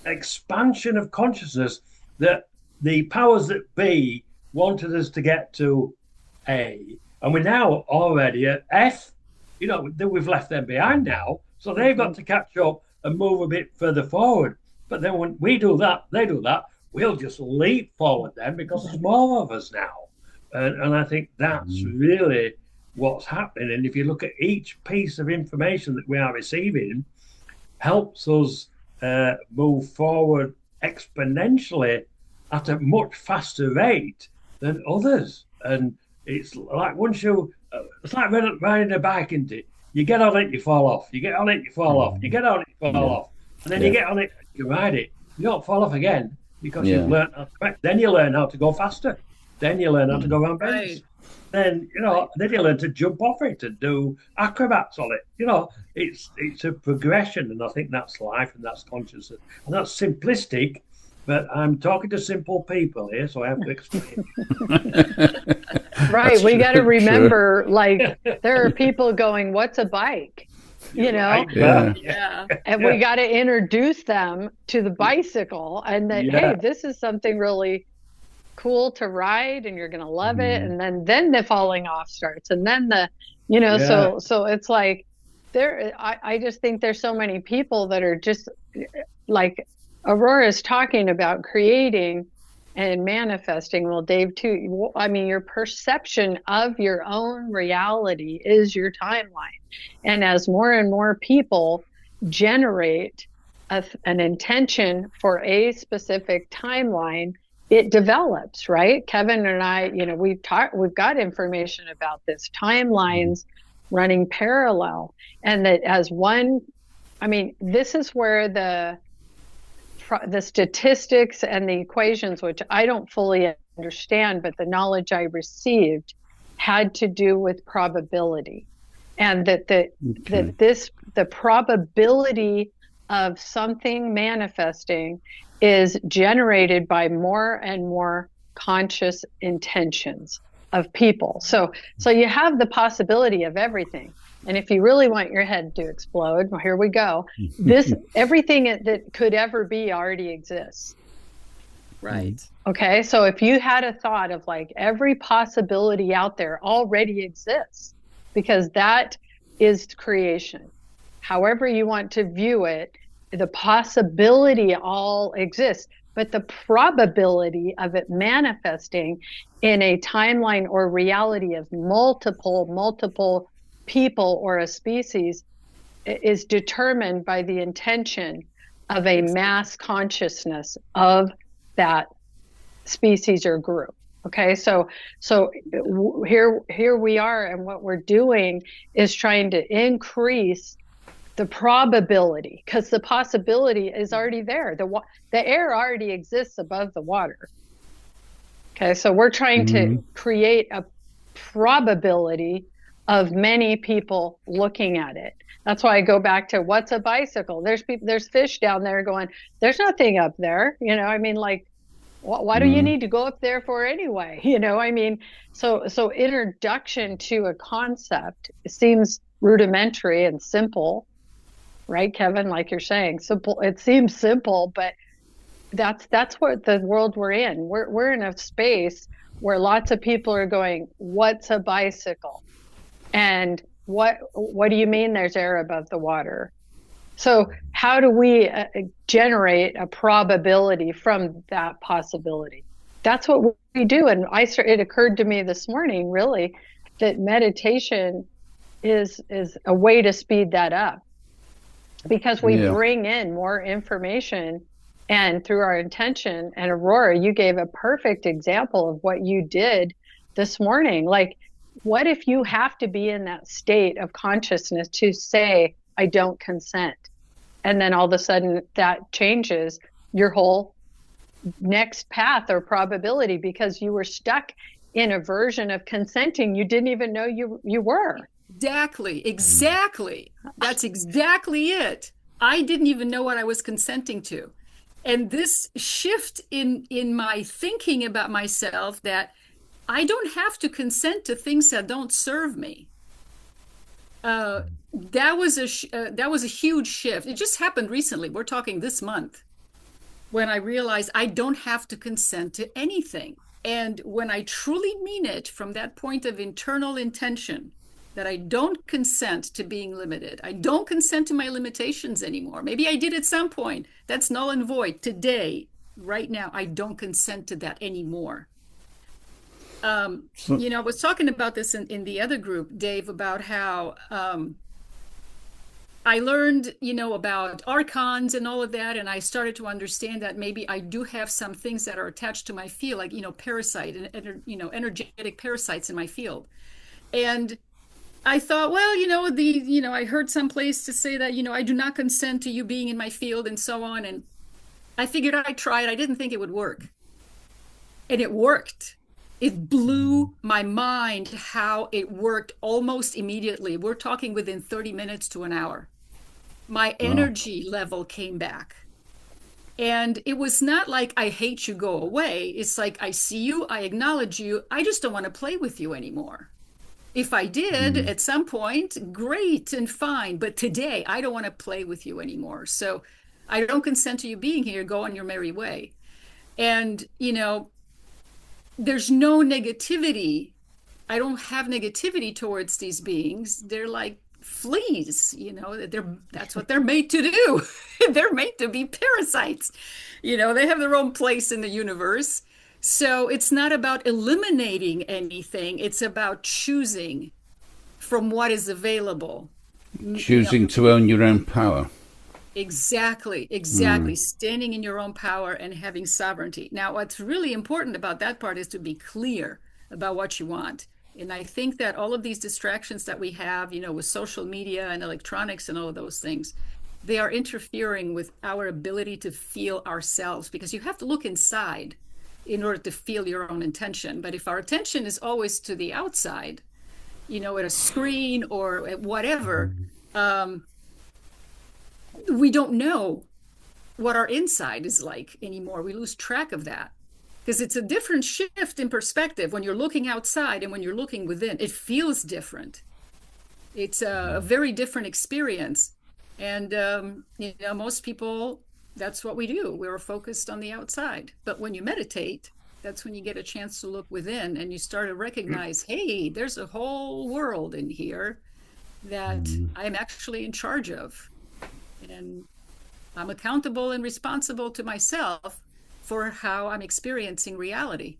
expansion of consciousness that the powers that be wanted us to get to A, and we're now already at F. We've left them behind now, so they've got to catch up and move a bit further forward. But then when we do that, they do that, we'll just leap forward then because there's more of us now. And I think that's really what's happening. And if you look at each piece of information that we are receiving, helps us move forward exponentially at a much faster rate than others. And it's like it's like riding a bike, isn't it? You get on it, you fall off. You get on it, you fall off. You get on it, you fall off. And then you get on it, you ride it. You don't fall off again because you've learned how to. Then you learn how to go faster. Then you learn how to go around bends. Right. Then, then you learn to jump off it and do acrobats on it. It's a progression, and I think that's life and that's consciousness. And that's simplistic, but I'm talking to simple people here, so I have to explain. Right. We got to remember, like, there are people going, "What's a bike?" Right. Yeah. And we got to introduce them to the bicycle, and that, hey, this is something really cool to ride, and you're going to love it. And then the falling off starts, and then so it's like I just think there's so many people that are just like Aurora's talking about creating and manifesting. Well, Dave too. I mean, your perception of your own reality is your timeline, and as more and more people generate an intention for a specific timeline, it develops, right? Kevin and I, we've got information about this, timelines running parallel, and that as one, I mean, this is where the statistics and the equations, which I don't fully understand, but the knowledge I received had to do with probability, and that the probability of something manifesting is generated by more and more conscious intentions of people. So you have the possibility of everything. And if you really want your head to explode, well, here we go. Everything that could ever be already exists. Right. Okay. So if you had a thought of like every possibility out there already exists, because that is creation. However you want to view it, the possibility all exists, but the probability of it manifesting in a timeline or reality of multiple people or a species is determined by the intention of a mass consciousness of that species or group. Okay, so here we are, and what we're doing is trying to increase the probability, because the possibility is already there. The air already exists above the water. Okay, so we're trying to create a probability of many people looking at it. That's why I go back to what's a bicycle. There's fish down there going, there's nothing up there. I mean, like, why do you need to go up there for anyway? I mean, so introduction to a concept seems rudimentary and simple. Right, Kevin, like you're saying, simple. It seems simple, but that's what the world we're in. We're in a space where lots of people are going, "What's a bicycle?" And what do you mean there's air above the water? So how do we generate a probability from that possibility? That's what we do. And it occurred to me this morning, really, that meditation is a way to speed that up. Because we bring in more information, and through our intention. And Aurora, you gave a perfect example of what you did this morning. Like, what if you have to be in that state of consciousness to say, "I don't consent," and then all of a sudden that changes your whole next path or probability, because you were stuck in a version of consenting you didn't even know you were. Exactly. That's exactly it. I didn't even know what I was consenting to. And this shift in my thinking about myself, that I don't have to consent to things that don't serve me. That was a huge shift. It just happened recently. We're talking this month, when I realized I don't have to consent to anything. And when I truly mean it from that point of internal intention, that I don't consent to being limited. I don't consent to my limitations anymore. Maybe I did at some point. That's null and void. Today, right now, I don't consent to that anymore. I was talking about this in the other group, Dave, about how I learned, about archons and all of that, and I started to understand that maybe I do have some things that are attached to my field, like, parasite and, energetic parasites in my field. And I thought, well, I heard someplace to say that, I do not consent to you being in my field and so on. And I figured I'd try it. I didn't think it would work. And it worked. It blew my mind how it worked almost immediately. We're talking within 30 minutes to an hour. My Wow. energy level came back. And it was not like I hate you, go away. It's like I see you, I acknowledge you, I just don't want to play with you anymore. If I did Mm. at some point, great and fine. But today, I don't want to play with you anymore. So I don't consent to you being here. Go on your merry way. And, there's no negativity. I don't have negativity towards these beings. They're like fleas, that's what they're made to do. They're made to be parasites. They have their own place in the universe. So it's not about eliminating anything, it's about choosing from what is available. Choosing to own your own power. Exactly, Mm. exactly. Standing in your own power and having sovereignty. Now, what's really important about that part is to be clear about what you want. And I think that all of these distractions that we have, with social media and electronics and all of those things, they are interfering with our ability to feel ourselves, because you have to look inside in order to feel your own intention. But if our attention is always to the outside, at a screen or at whatever, um, we don't know what our inside is like anymore. We lose track of that because it's a different shift in perspective when you're looking outside and when you're looking within. It feels different. It's a very different experience. And, most people, that's what we do. We're focused on the outside. But when you meditate, that's when you get a chance to look within and you start to recognize, hey, there's a whole world in here that I'm actually in charge of. And I'm accountable and responsible to myself for how I'm experiencing reality.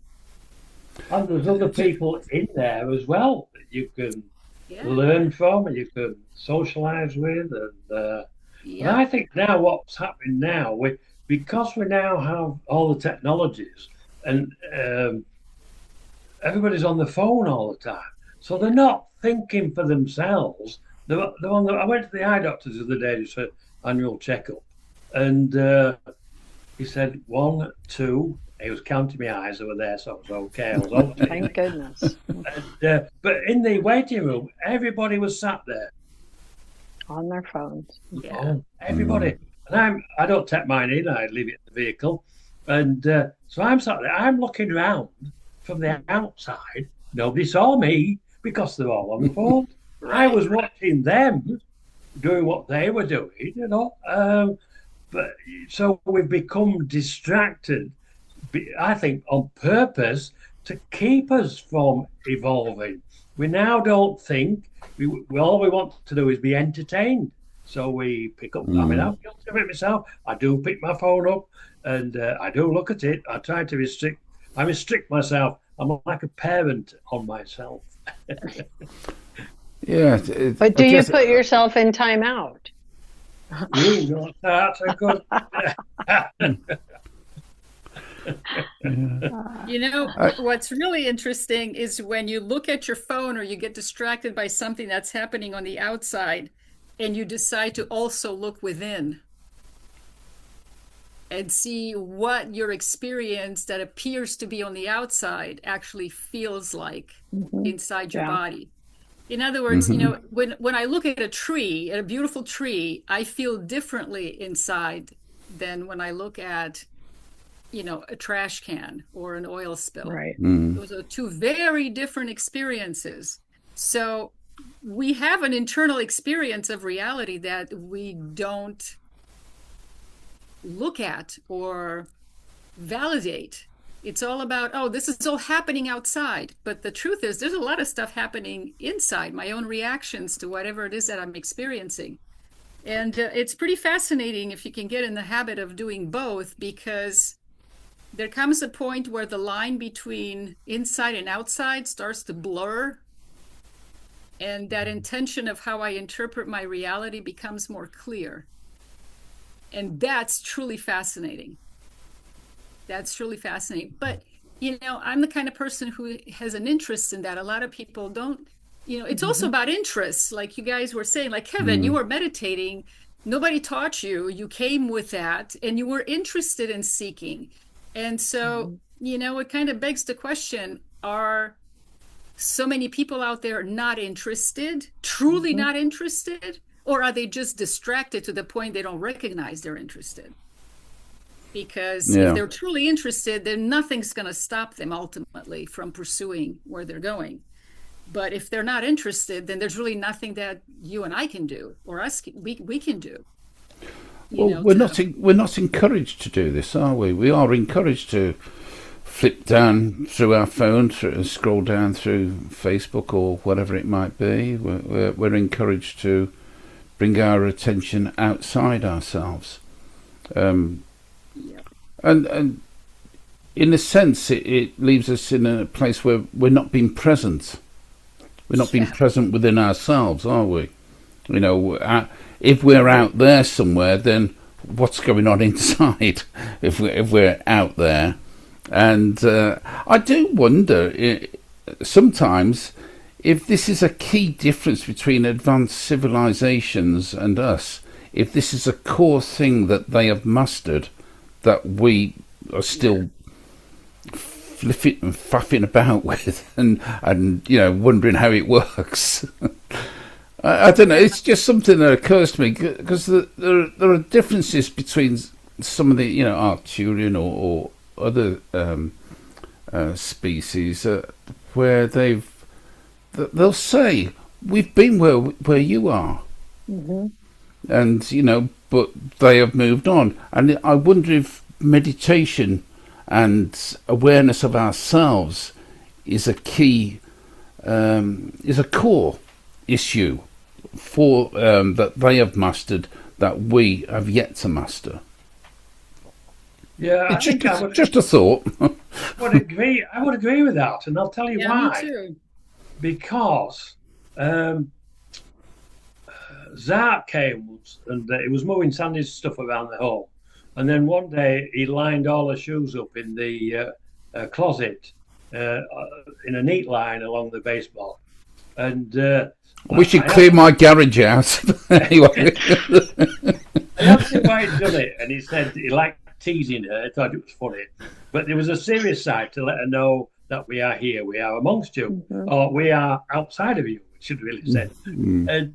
And there's other people in there as well that you can Yeah. learn from and you can socialize with. And I Yep. think now what's happening now, because we now have all the technologies and everybody's on the phone all the time. So they're Yeah. not thinking for themselves. I went to the eye doctor the other day just for annual checkup. And he said, one, two. He was counting my eyes over there, so I was okay. I was okay. Thank goodness. But in the waiting room, everybody was sat there. On their phones. Yeah. Everybody. And I don't take mine in, I leave it in the vehicle. And so I'm sat there, I'm looking around from the outside. Nobody saw me because they're all on the phone. I Right. was watching them doing what they were doing. But so we've become distracted, I think, on purpose to keep us from evolving. We now don't think. All we want to do is be entertained. So we pick up. I mean, I'm guilty of it myself. I do pick my phone up and I do look at it. I try to restrict. I restrict myself. I'm like a parent on myself. Yeah, But I do you guess. put yourself in timeout? That's a good. What's really interesting is when you look at your phone or you get distracted by something that's happening on the outside and you decide to also look within and see what your experience that appears to be on the outside actually feels like inside your body. In other words, when I look at a tree, at a beautiful tree, I feel differently inside than when I look at, a trash can or an oil spill. Right. Those are two very different experiences. So we have an internal experience of reality that we don't look at or validate. It's all about, oh, this is all happening outside. But the truth is, there's a lot of stuff happening inside, my own reactions to whatever it is that I'm experiencing. And it's pretty fascinating if you can get in the habit of doing both, because there comes a point where the line between inside and outside starts to blur. And that intention of how I interpret my reality becomes more clear. And that's truly fascinating. That's truly fascinating. But, I'm the kind of person who has an interest in that. A lot of people don't, it's also about interests. Like you guys were saying, like Kevin, you were meditating. Nobody taught you. You came with that and you were interested in seeking. And so, it kind of begs the question, are so many people out there not interested, truly not interested, or are they just distracted to the point they don't recognize they're interested? Because if they're truly interested, then nothing's going to stop them ultimately from pursuing where they're going. But if they're not interested, then there's really nothing that you and I can do, or we can do. Well, we're not encouraged to do this, are we? We are encouraged to flip down through our phone, scroll down through Facebook or whatever it might be. We're encouraged to bring our attention outside ourselves. And in a sense, it leaves us in a place where we're not being present. We're not being present within ourselves, are we? You know, if we're out there somewhere, then what's going on inside? If we're out there, and I do wonder sometimes if this is a key difference between advanced civilizations and us. If this is a core thing that they have mastered, that we are still flipping and faffing about with, and you know, wondering how it works. I don't know. It's just something that occurs to me because there are differences between some of the, you know, Arcturian or other species where they'll say we've been where you are, and you know, but they have moved on. And I wonder if meditation and awareness of ourselves is a key, is a core issue for that they have mastered that we have yet to master. Yeah, it's just a thought. I would agree with that, and I'll tell you why. Me too. Because Zart came and he was moving Sandy's stuff around the home, and then one day he lined all the shoes up in the closet in a neat line along the baseboard. And I wish you'd clear my garage out. Anyway, I asked him why he'd done it, and he said he liked teasing her. I thought it was funny, but there was a serious side to let her know that we are here, we are amongst you, or we are outside of you. It should really say. And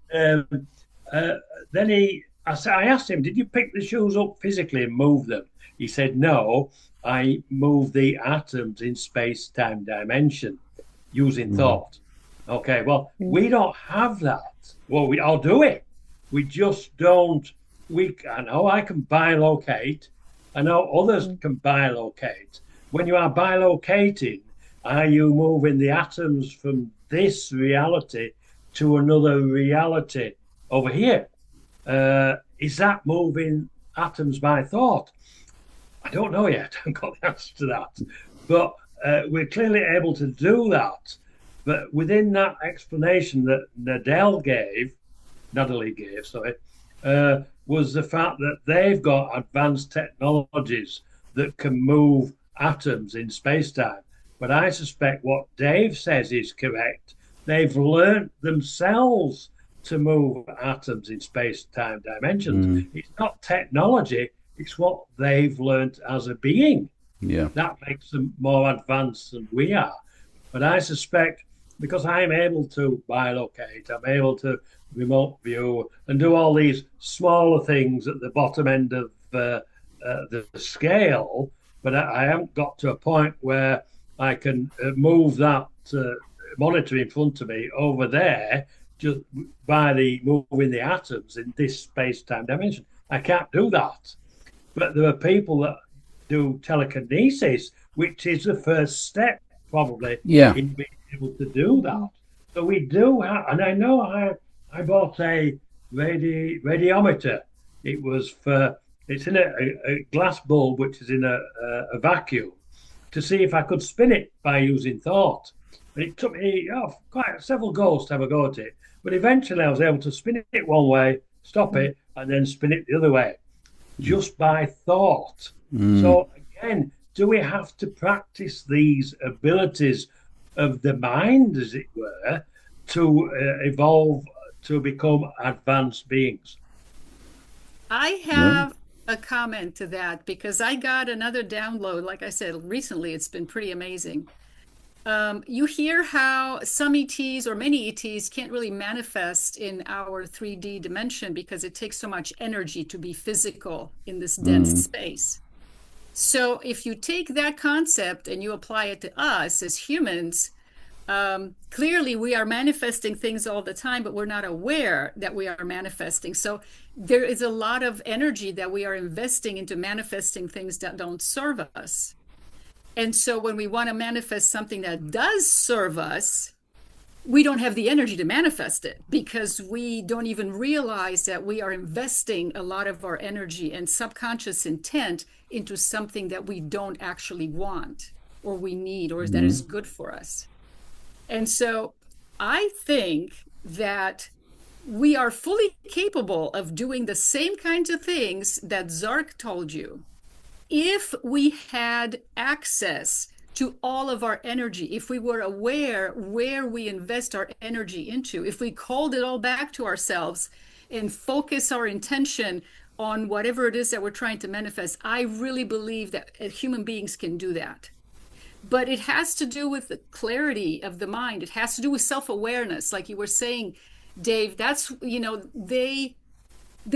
then I asked him, "Did you pick the shoes up physically and move them?" He said, "No, I moved the atoms in space-time dimension using thought." Okay, well, we don't have that. Well, I'll do it. We just don't. I know I can bilocate. I know others can bilocate. When you are bilocating, are you moving the atoms from this reality to another reality over here? Is that moving atoms by thought? I don't know yet. I've got the answer to that. But we're clearly able to do that. But within that explanation that Natalie gave, was the fact that they've got advanced technologies that can move atoms in space-time. But I suspect what Dave says is correct. They've learnt themselves to move atoms in space-time dimensions. It's not technology, it's what they've learnt as a being. Yeah. That makes them more advanced than we are. But I suspect because I'm able to bilocate, I'm able to remote view and do all these smaller things at the bottom end of the scale, but I haven't got to a point where I can move that monitor in front of me over there just by moving the atoms in this space-time dimension. I can't do that. But there are people that do telekinesis, which is the first step probably in being able to do that. So we do have, and I know I bought a radiometer. It's in a glass bulb which is in a vacuum to see if I could spin it by using thought. And it took me quite several goes to have a go at it. But eventually I was able to spin it one way, stop it, and then spin it the other way, just by thought. So again, do we have to practice these abilities of the mind, as it were, to evolve to become advanced beings? I have a comment to that because I got another download. Like I said, recently it's been pretty amazing. You hear how some ETs or many ETs can't really manifest in our 3D dimension because it takes so much energy to be physical in this dense space. So if you take that concept and you apply it to us as humans, clearly we are manifesting things all the time, but we're not aware that we are manifesting. So there is a lot of energy that we are investing into manifesting things that don't serve us. And so when we want to manifest something that does serve us, we don't have the energy to manifest it because we don't even realize that we are investing a lot of our energy and subconscious intent into something that we don't actually want or we need or that is good for us. And so I think that we are fully capable of doing the same kinds of things that Zark told you if we had access to all of our energy, if we were aware where we invest our energy into, if we called it all back to ourselves and focus our intention on whatever it is that we're trying to manifest, I really believe that human beings can do that. But it has to do with the clarity of the mind. It has to do with self-awareness. Like you were saying, Dave, that's, they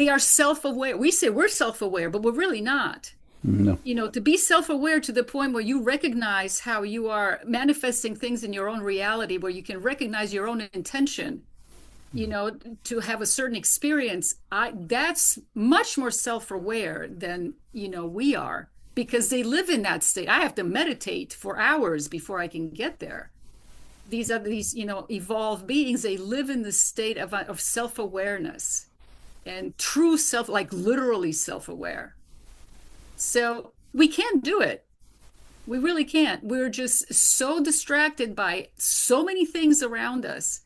are self-aware. We say we're self-aware, but we're really not. No. To be self-aware to the point where you recognize how you are manifesting things in your own reality, where you can recognize your own intention, to have a certain experience, that's much more self-aware than, we are, because they live in that state. I have to meditate for hours before I can get there. These evolved beings, they live in the state of self-awareness and true self, like literally self-aware. So we can't do it. We really can't. We're just so distracted by so many things around us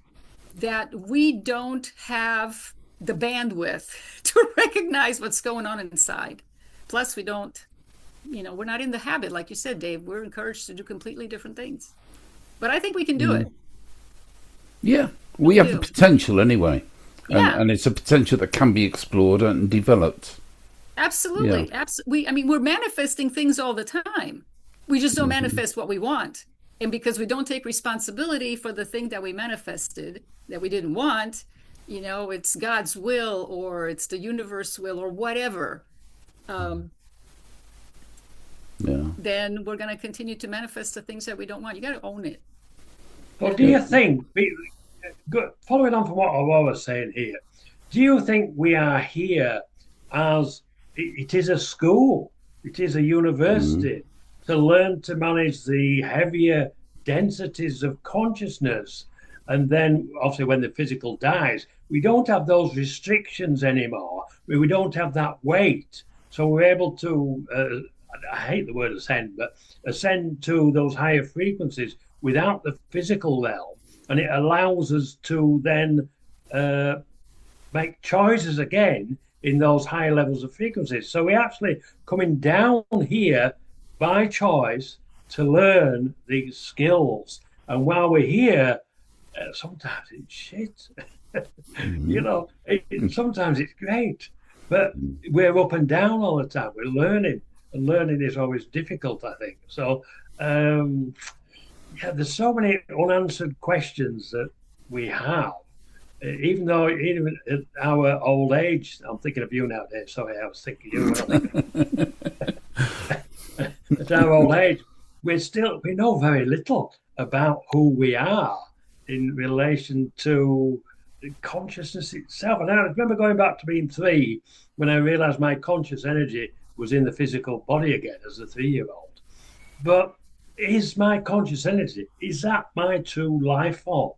that we don't have the bandwidth to recognize what's going on inside. Plus, we don't, we're not in the habit. Like you said, Dave, we're encouraged to do completely different things. But I think we can do it. Yeah, we have the potential anyway. Yeah. And it's a potential that can be explored and developed. Absolutely. Yeah. We're manifesting things all the time. We just don't manifest what we want. And because we don't take responsibility for the thing that we manifested that we didn't want, it's God's will or it's the universe will or whatever, then we're going to continue to manifest the things that we don't want. You got to own it. Well, do you think, following on from what I was saying here, do you think we are here as it is a school, it is a university, to learn to manage the heavier densities of consciousness? And then, obviously, when the physical dies, we don't have those restrictions anymore. We don't have that weight. So we're able to, I hate the word ascend, but ascend to those higher frequencies without the physical realm. And it allows us to then make choices again in those higher levels of frequencies. So we're actually coming down here by choice to learn these skills. And while we're here, sometimes it's shit. Sometimes it's great. But we're up and down all the time. We're learning. And learning is always difficult, I think. So, there's so many unanswered questions that we have. Even at our old age, I'm thinking of you now, Dave. Sorry, I was thinking you. At our old age, we know very little about who we are in relation to consciousness itself. And I remember going back to being 3 when I realized my conscious energy was in the physical body again as a 3-year-old. But is my conscious energy, is that my true life form?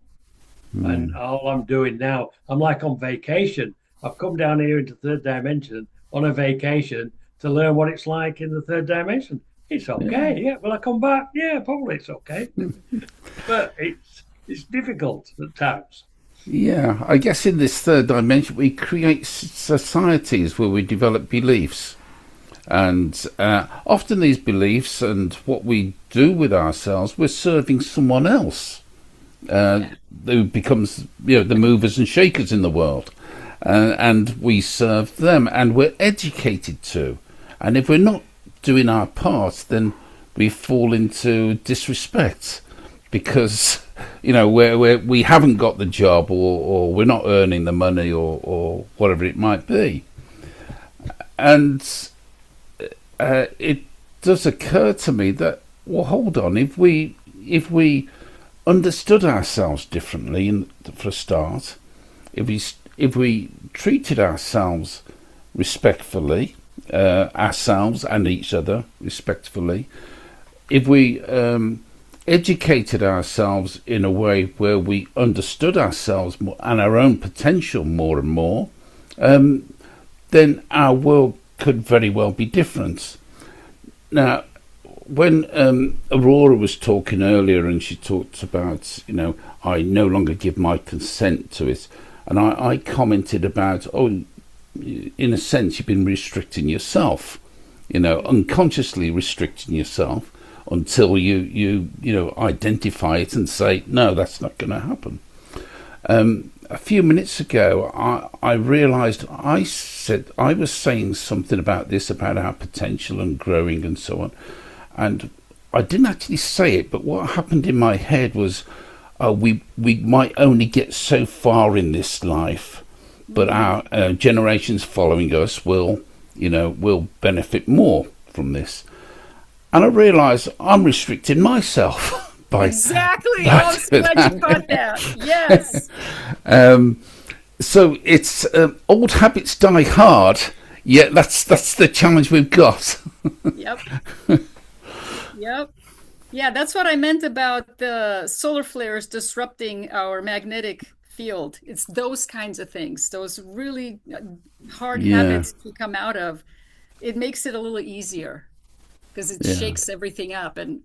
And all I'm doing now, I'm like on vacation. I've come down here into third dimension on a vacation to learn what it's like in the third dimension. It's okay. Yeah. Will I come back? Yeah, probably it's okay. But it's difficult at times. Yeah, I guess in this third dimension, we create societies where we develop beliefs. And often these beliefs and what we do with ourselves, we're serving someone else. Who becomes the movers and shakers in the world, and we serve them, and we're educated to. And if we're not doing our part, then we fall into disrespect because we haven't got the job, or we're not earning the money, or whatever it might be. And it does occur to me that, well, hold on, if we understood ourselves differently, for a start, if we treated ourselves respectfully, ourselves and each other respectfully, if we educated ourselves in a way where we understood ourselves more and our own potential more and more, then our world could very well be different. Now, when Aurora was talking earlier, and she talked about, I no longer give my consent to it, and I commented about, in a sense, you've been restricting yourself, unconsciously restricting yourself until you identify it and say, no, that's not going to happen. A few minutes ago, I realised I was saying something about this, about our potential and growing and so on, and I didn't actually say it, but what happened in my head was, we might only get so far in this life, but our generations following us will benefit more from this. And I realised I'm restricting myself. Exactly. I was glad you caught that. Yes. So it's old habits die hard. Yeah, that's the challenge we've got. Yep. Yep. Yeah, that's what I meant about the solar flares disrupting our magnetic field. It's those kinds of things, those really hard habits to come out of. It makes it a little easier because it shakes everything up, and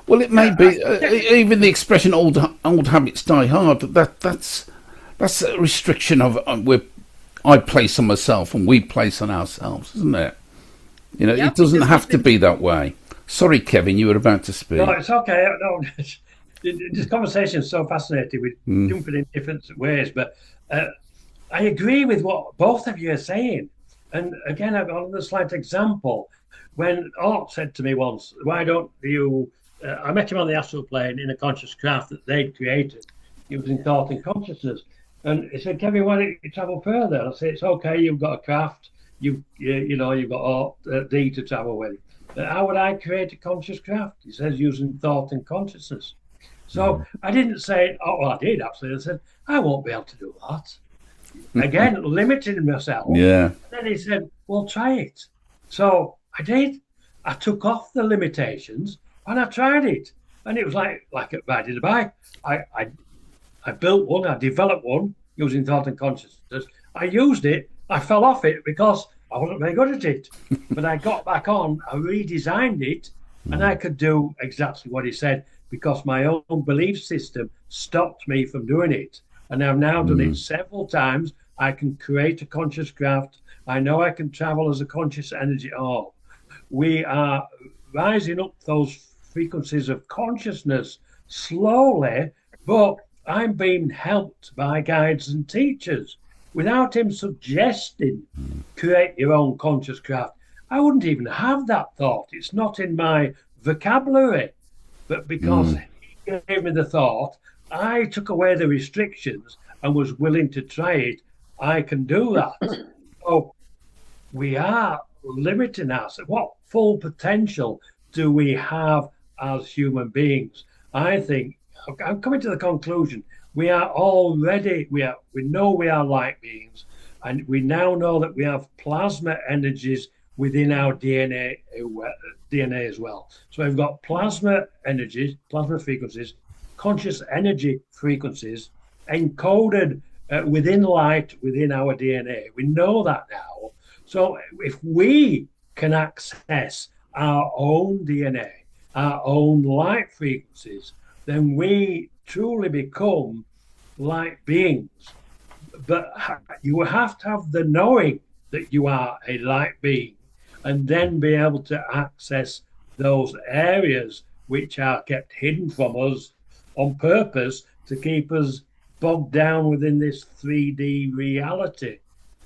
Well, it may be even the expression "old habits die hard." That's a restriction of I place on myself and we place on ourselves, isn't it? It doesn't have to be that way. Sorry, Kevin, you were about to speak. No, it's okay. No, this conversation is so fascinating. We're jumping in different ways, but I agree with what both of you are saying. And again, I've got another slight example. When Art said to me once, why don't you... I met him on the astral plane in a conscious craft that they'd created. It was in thought and consciousness. And he said, Kevin, why don't you travel further? I said, it's okay, you've got a craft. You've got D to travel with. How would I create a conscious craft? He says, using thought and consciousness. So I didn't say, I did actually. I said, I won't be able to do that. Again, limiting myself. Yeah. And then he said, well, try it. So I did. I took off the limitations and I tried it. And it was like riding a bike. I built one, I developed one using thought and consciousness. I used it, I fell off it because I wasn't very good at it. But I got back on, I redesigned it, and I could do exactly what he said because my own belief system stopped me from doing it. And I've now done it several times. I can create a conscious craft. I know I can travel as a conscious energy. We are rising up those frequencies of consciousness slowly, but I'm being helped by guides and teachers. Without him suggesting create your own conscious craft, I wouldn't even have that thought. It's not in my vocabulary. But because he gave me the thought, I took away the restrictions and was willing to try it. I can do that. So we are limiting ourselves. What full potential do we have as human beings? I think I'm coming to the conclusion we are already, we know we are light beings, and we now know that we have plasma energies within our DNA as well. So we've got plasma energies, plasma frequencies, conscious energy frequencies encoded within light, within our DNA. We know that now. So if we can access our own DNA, our own light frequencies, then we truly become light beings. But you have to have the knowing that you are a light being, and then be able to access those areas which are kept hidden from us on purpose to keep us bogged down within this 3D reality.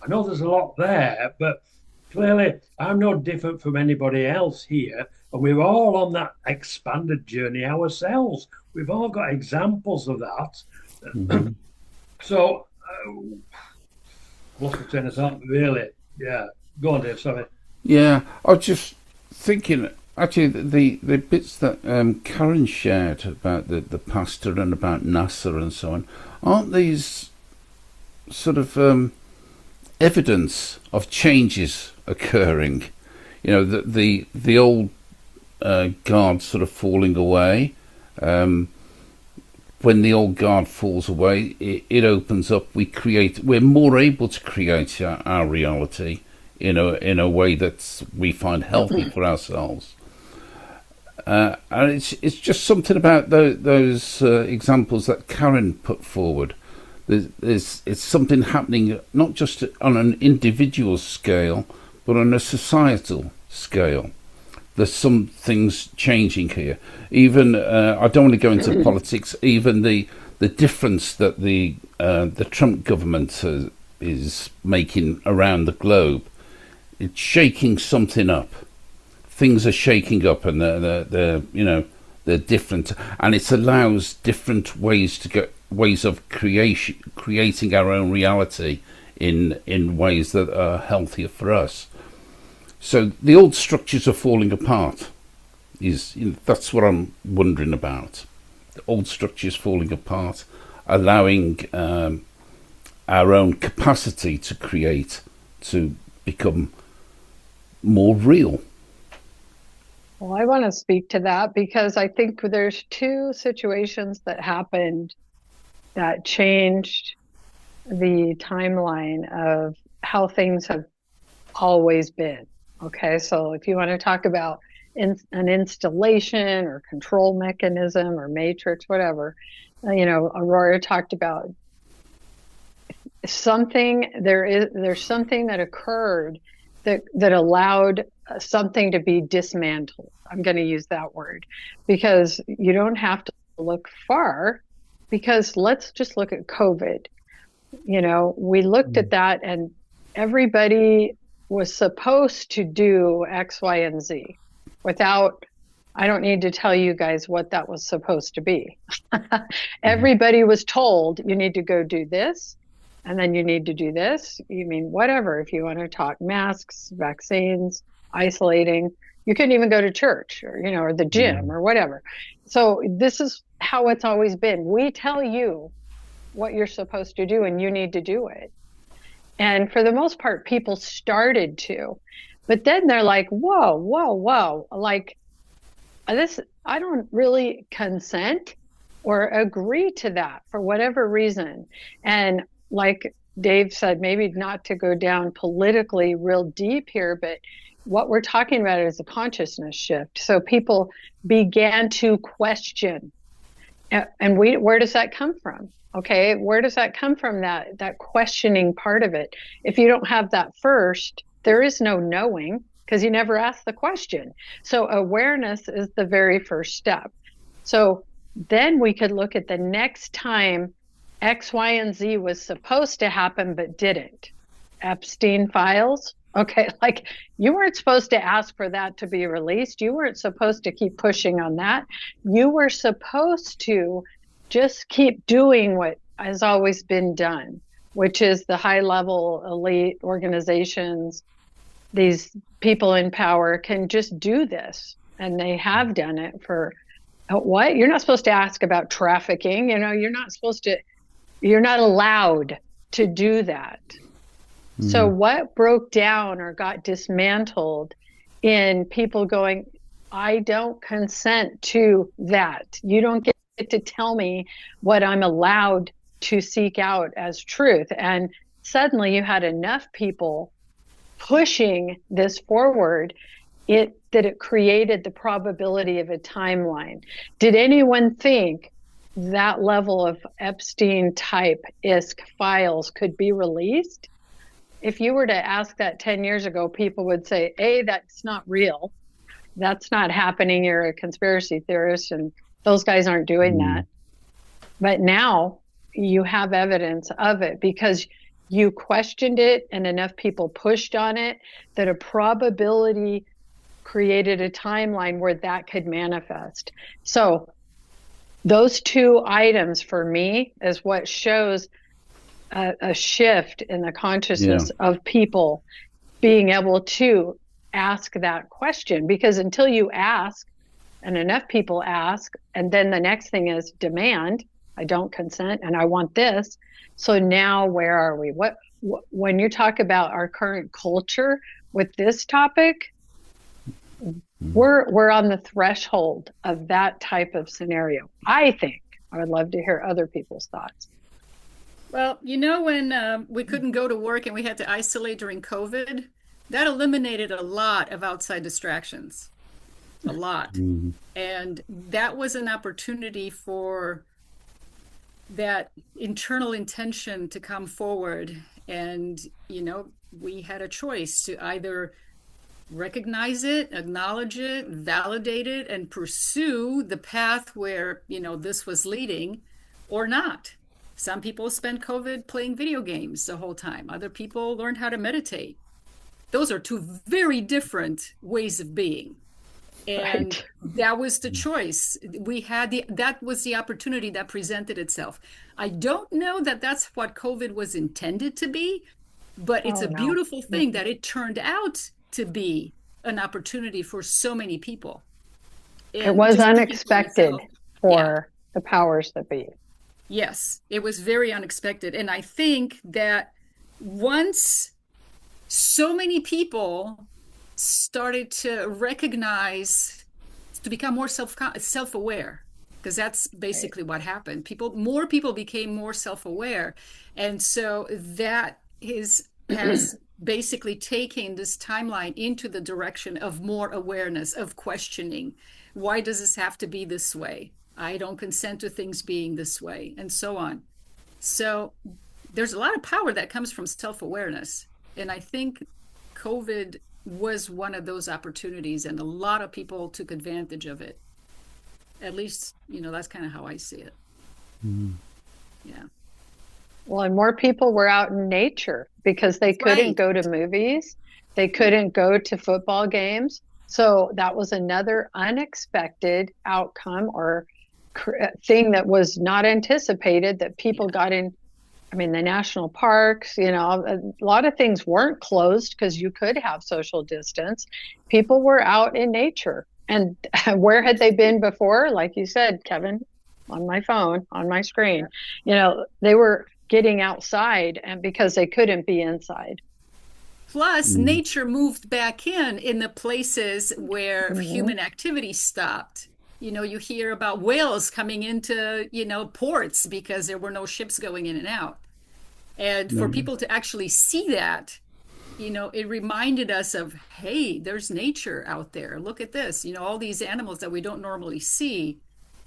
I know there's a lot there, but clearly I'm no different from anybody else here And we're all on that expanded journey ourselves. We've all got examples of that. Mm-hmm. So, lost the train of thought, really. Yeah. Go on, Dave, sorry. Yeah, I was just thinking, actually, the bits that Karin shared about the pastor and about NASA and so on, aren't these sort of evidence of changes occurring? You know, the old guard sort of falling away. When the old guard falls away, it opens up. We're more able to create our reality in a way that we find healthy for ourselves. And it's just something about those examples that Karin put forward. It's something happening not just on an individual scale, but on a societal scale. There's some things changing here. Even I don't want to go into politics. Even the difference that the Trump government is making around the globe, it's shaking something up. Things are shaking up, and they're different, and it allows different ways of creating our own reality in ways that are healthier for us. So the old structures are falling apart. That's what I'm wondering about. The old structures falling apart, allowing our own capacity to create to become more real. Well, I want to speak to that because I think there's two situations that happened that changed the timeline of how things have always been. Okay, so if you want to talk about an installation or control mechanism or matrix, whatever, Aurora talked about something. There's something that occurred that allowed something to be dismantled. I'm going to use that word because you don't have to look far, because let's just look at COVID. We looked at that and everybody was supposed to do X, Y, and Z without, I don't need to tell you guys what that was supposed to be. Everybody was told you need to go do this, and then you need to do this. You mean whatever, if you want to talk masks, vaccines, isolating, you couldn't even go to church or the gym or whatever. So this is how it's always been. We tell you what you're supposed to do and you need to do it. And for the most part, people started to, but then they're like, whoa, like this, I don't really consent or agree to that for whatever reason. And like Dave said, maybe not to go down politically real deep here, but what we're talking about is a consciousness shift. So people began to question, and where does that come from? Okay, where does that come from, that questioning part of it? If you don't have that first, there is no knowing because you never ask the question. So awareness is the very first step. So then we could look at the next time X, Y, and Z was supposed to happen but didn't. Epstein files. Okay, like you weren't supposed to ask for that to be released. You weren't supposed to keep pushing on that. You were supposed to just keep doing what has always been done, which is the high level elite organizations, these people in power can just do this. And they have done it for what? You're not supposed to ask about trafficking. You're not allowed to do that. So what broke down or got dismantled in people going, I don't consent to that. You don't get to tell me what I'm allowed to seek out as truth. And suddenly you had enough people pushing this forward that it created the probability of a timeline. Did anyone think that level of Epstein type ISK files could be released? If you were to ask that 10 years ago, people would say, A, that's not real. That's not happening. You're a conspiracy theorist, and those guys aren't doing that. But now you have evidence of it because you questioned it and enough people pushed on it that a probability created a timeline where that could manifest. So those two items for me is what shows a shift in the consciousness of people being able to ask that question. Because until you ask, and enough people ask, and then the next thing is demand, I don't consent and I want this. So now where are we? When you talk about our current culture with this topic, we're on the threshold of that type of scenario. I think. I would love to hear other people's thoughts. Well, you know, when we couldn't go to work and we had to isolate during COVID, that eliminated a lot of outside distractions, a lot. And that was an opportunity for that internal intention to come forward. And, you know, we had a choice to either recognize it, acknowledge it, validate it, and pursue the path where, you know, this was leading, or not. Some people spent COVID playing video games the whole time. Other people learned how to meditate. Those are two very different ways of being. And that was the choice. We had that was the opportunity that presented itself. I don't know that that's what COVID was intended to be, but it's a beautiful thing that it turned out to be an opportunity for so many people. And it was unexpected for the powers that be. Yes, it was very unexpected. And I think that once so many people started to recognize, to become more self-aware, because that's basically what happened. More people became more self-aware. And so that has basically taken this timeline into the direction of more awareness, of questioning. Why does this have to be this way? I don't consent to things being this way, and so on. So there's a lot of power that comes from self-awareness. And I think COVID was one of those opportunities, and a lot of people took advantage of it. At least, you know, that's kind of how I see it. Yeah. Well, and more people were out in nature because they couldn't go to movies. They couldn't go to football games. So that was another unexpected outcome or thing that was not anticipated, that people got in. I mean, the national parks, you know, a lot of things weren't closed because you could have social distance. People were out in nature. And where had they been before? Like you said, Kevin, on my phone, on my screen, you know, they were getting outside, and because they couldn't be inside. Plus, nature moved back in the places where human activity stopped. You know, you hear about whales coming into, you know, ports because there were no ships going in and out. And for people to actually see that, you know, it reminded us of, hey, there's nature out there. Look at this. You know, all these animals that we don't normally see,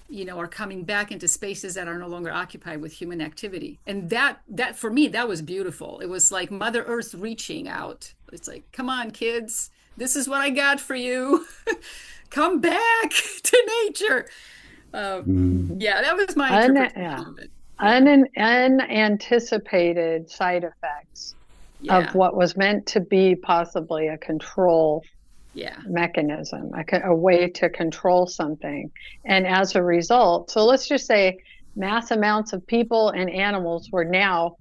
you know, are coming back into spaces that are no longer occupied with human activity. And that for me, that was beautiful. It was like Mother Earth reaching out. It's like, come on, kids, this is what I got for you. Come back to nature. Yeah, that was my interpretation of it. Unanticipated side effects of what was meant to be possibly a control mechanism, a way to control something. And as a result, so let's just say mass amounts of people and animals were now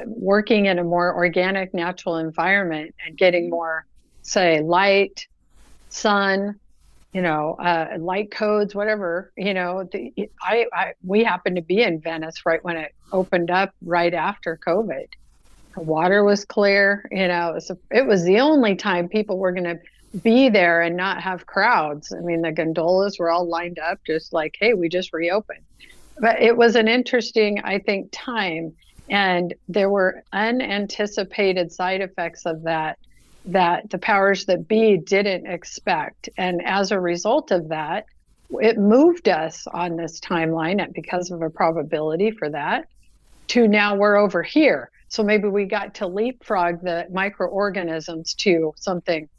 working in a more organic, natural environment and getting more, say, light, sun, you know, light codes, whatever, you know. We happened to be in Venice right when it opened up right after COVID. The water was clear, you know, it was the only time people were going to be there and not have crowds. I mean, the gondolas were all lined up just like, hey, we just reopened. But it was an interesting, I think, time. And there were unanticipated side effects of that the powers that be didn't expect. And as a result of that, it moved us on this timeline, and because of a probability for that, to now we're over here. So maybe we got to leapfrog the microorganisms to something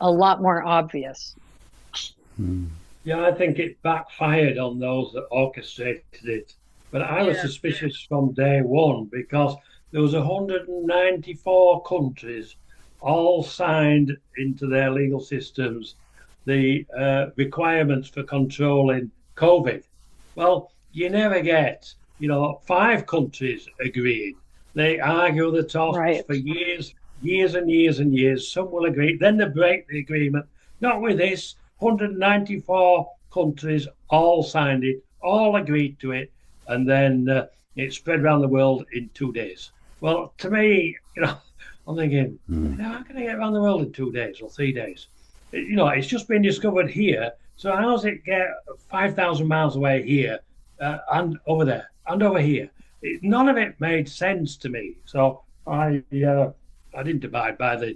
a lot more obvious. Yeah, I think it backfired on those that orchestrated it. But I was suspicious from day one, because there was 194 countries all signed into their legal systems the requirements for controlling COVID. Well, you never get, 5 countries agreeing. They argue the toss for years and years and years. Some will agree, then they break the agreement. Not with this. 194 countries all signed it, all agreed to it, and then it spread around the world in 2 days. Well, to me, I'm thinking, how can I get around the world in 2 days or 3 days? It's just been discovered here. So how does it get 5,000 miles away here and over there and over here? None of it made sense to me. So I didn't abide by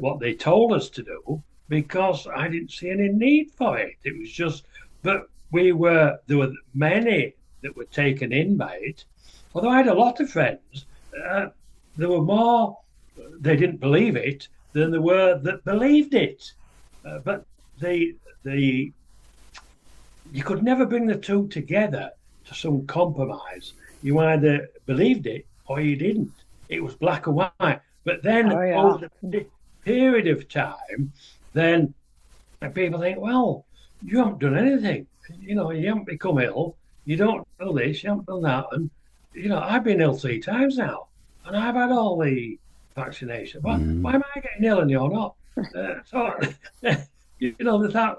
what they told us to do because I didn't see any need for it. It was just, but there were many that were taken in by it. Although I had a lot of friends, there were more, they didn't believe it than there were that believed it. But you could never bring the two together to some compromise. You either believed it or you didn't. It was black and white. But then over the period of time, then people think, well, you haven't done anything. You haven't become ill. You don't do this. You haven't done that. And I've been ill 3 times now, and I've had all the vaccination. Why am I getting ill and you're not? They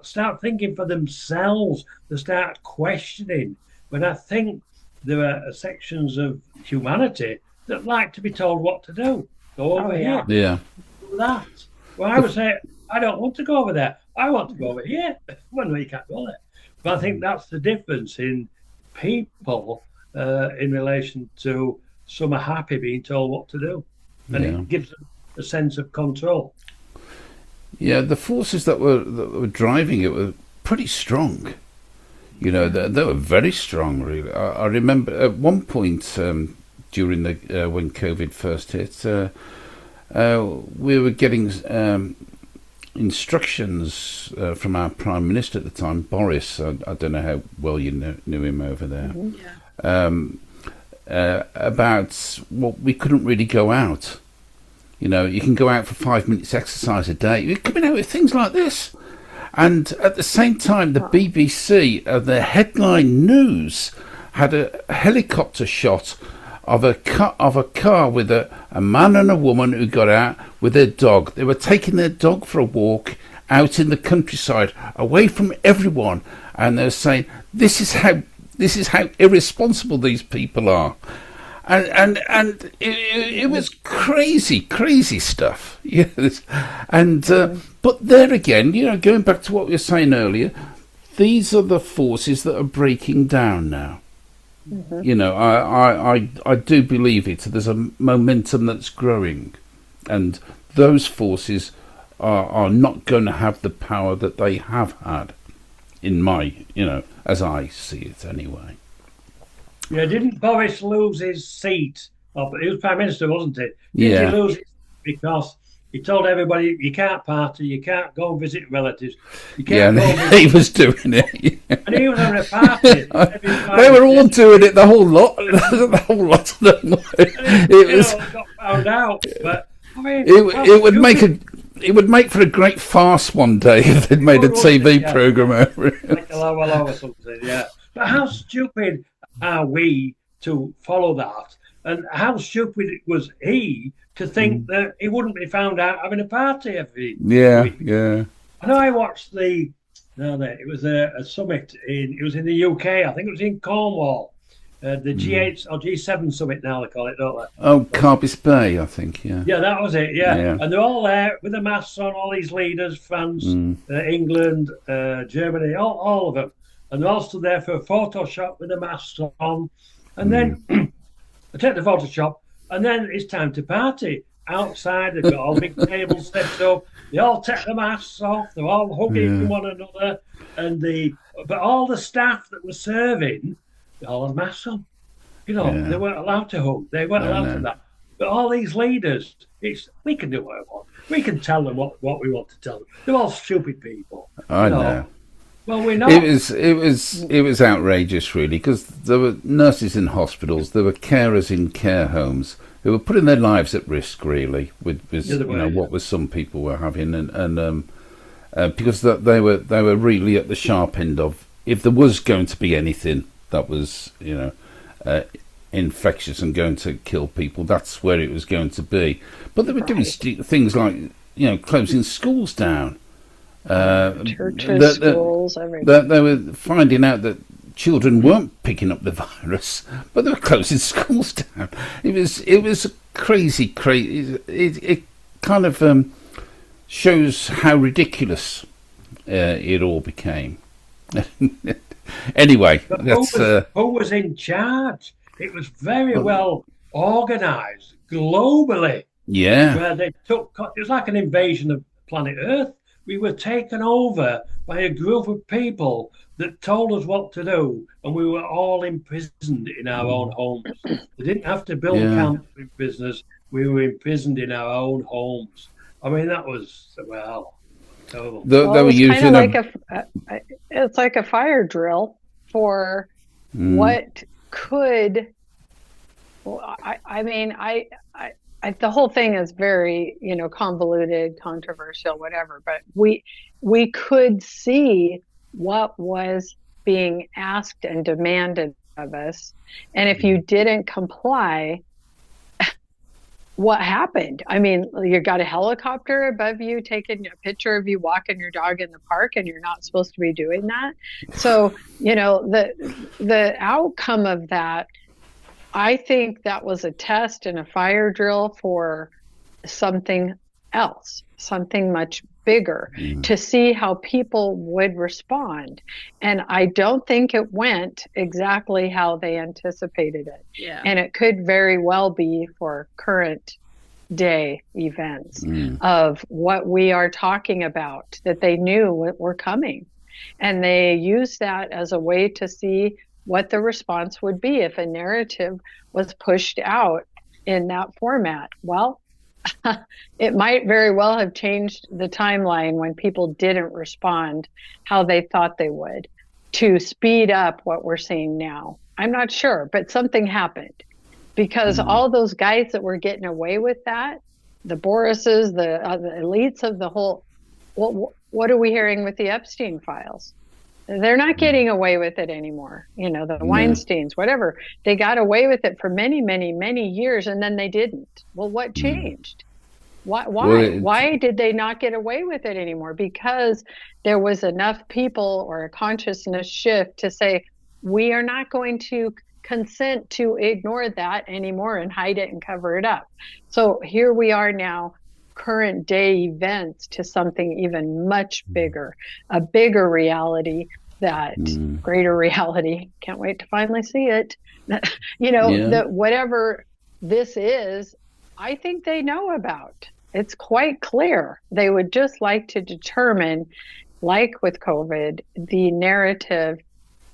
start thinking for themselves. They start questioning. But I think there are sections of humanity that like to be told what to do. Go over here. Yeah. Do that. Well, I would say, I don't want to go over there. I want to go over here. Well, no, you can't go there. But I think that's the difference in people in relation to some are happy being told what to do. And it gives them a sense of control. Yeah, the forces that were driving it were pretty strong. They were very strong, really. I remember at one point during when COVID first hit, we were getting instructions from our Prime Minister at the time, Boris. I don't know how well you knew him over there. About we couldn't really go out. You can go out for 5 minutes exercise a day. You're coming out with things like this. And at the same time, the BBC, the headline news, had a helicopter shot of a car with a man and a woman who got out with their dog. They were taking their dog for a walk out in the countryside, away from everyone. And they're saying, this is how irresponsible these people are. And it was crazy stuff. Yes. And but there again, going back to what we were saying earlier, these are the forces that are breaking down now. I do believe it. There's a momentum that's growing, and those forces are not going to have the power that they have had, in my, as I see it anyway. Yeah, didn't Boris lose his seat? He was Prime Minister, wasn't it? Did he lose it because he told everybody you can't party, you can't go and visit relatives, you can't go and he was doing it. And he was having a party. They were all doing it, the whole lot. The whole lot of them. It got found out, but I mean, it would make for a great farce one day if they'd made a TV program over it. Like a Hello or something, yeah. But how stupid are we to follow that? And how stupid was he to think that he wouldn't be found out having a party every week? Yeah. I know I watched it was a summit it was in the UK, I think it was in Cornwall. The G8 or G7 summit now they call it, don't they? Oh, Carbis Bay, I think, yeah. Yeah, that was it, yeah. And they're all there with the masks on, all these leaders, France, England, Germany, all of them. And they're all stood there for a Photoshop with the masks on. And then I take the Photoshop, and then it's time to party. Outside, they've got all the big tables set up. They all take the masks off. They're all hugging one another. But all the staff that were serving, they all had masks on. They weren't allowed to hug. They weren't allowed to that. But all these leaders, we can do what we want. We can tell them what we want to tell them. They're all stupid people. I know. Well, we know it was outrageous, really, because there were nurses in hospitals, there were carers in care homes they were putting their lives at risk, really, with Yeah. what was some people were having, and because they were really at the sharp end of, if there was going to be anything that was infectious and going to kill people, that's where it was going to be. But they were doing things like closing schools down, churches, schools, everything. They were finding out that children weren't picking up the virus, but they were closing schools down. It was crazy. It kind of shows how ridiculous it all became. Anyway, who was in charge? It was very well organised globally. Yeah, where they it was like an invasion of planet Earth. We were taken over by a group of people that told us what to do, and we were all imprisoned in our own homes. They didn't have to build camps in prisoners. We were imprisoned in our own homes. I mean, that was, terrible. They were using it's like a fire drill for what could. Well, I mean, the whole thing is very, convoluted, controversial, whatever. But we could see what was being asked and demanded of us, and if you didn't comply, what happened? I mean, you got a helicopter above you taking a picture of you walking your dog in the park, and you're not supposed to be doing that. So, the outcome of that, I think that was a test and a fire drill for something else, something much bigger, to see how people would respond. And I don't think it went exactly how they anticipated it. Yeah. And it could very well be for current day events of what we are talking about, that they knew were coming. And they used that as a way to see what the response would be if a narrative was pushed out in that format. Well, it might very well have changed the timeline when people didn't respond how they thought they would, to speed up what we're seeing now. I'm not sure, but something happened, because all those guys that were getting away with that, the Borises, the elites of the whole, what are we hearing with the Epstein files? They're not getting away with it anymore. The Weinsteins, whatever. They got away with it for many, many, many years, and then they didn't. Well, what changed? Why? Why did they not get away with it anymore? Because there was enough people, or a consciousness shift, to say, we are not going to consent to ignore that anymore and hide it and cover it up. So here we are now, current day events, to something even much bigger, a bigger reality, that greater reality. Can't wait to finally see it. That whatever this is, I think they know about. It's quite clear. They would just like to determine, like with COVID, the narrative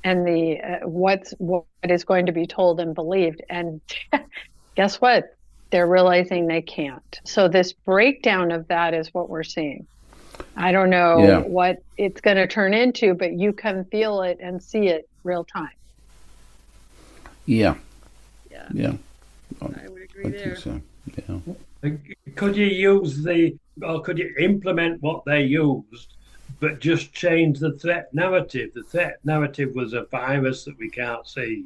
and the what is going to be told and believed. And guess what? They're realizing they can't. So this breakdown of that is what we're seeing. I don't know what it's going to turn into, but you can feel it and see it real time. Yeah. I would agree there. Think so. Yeah. Could you implement what they used, but just change the threat narrative? The threat narrative was a virus that we can't see.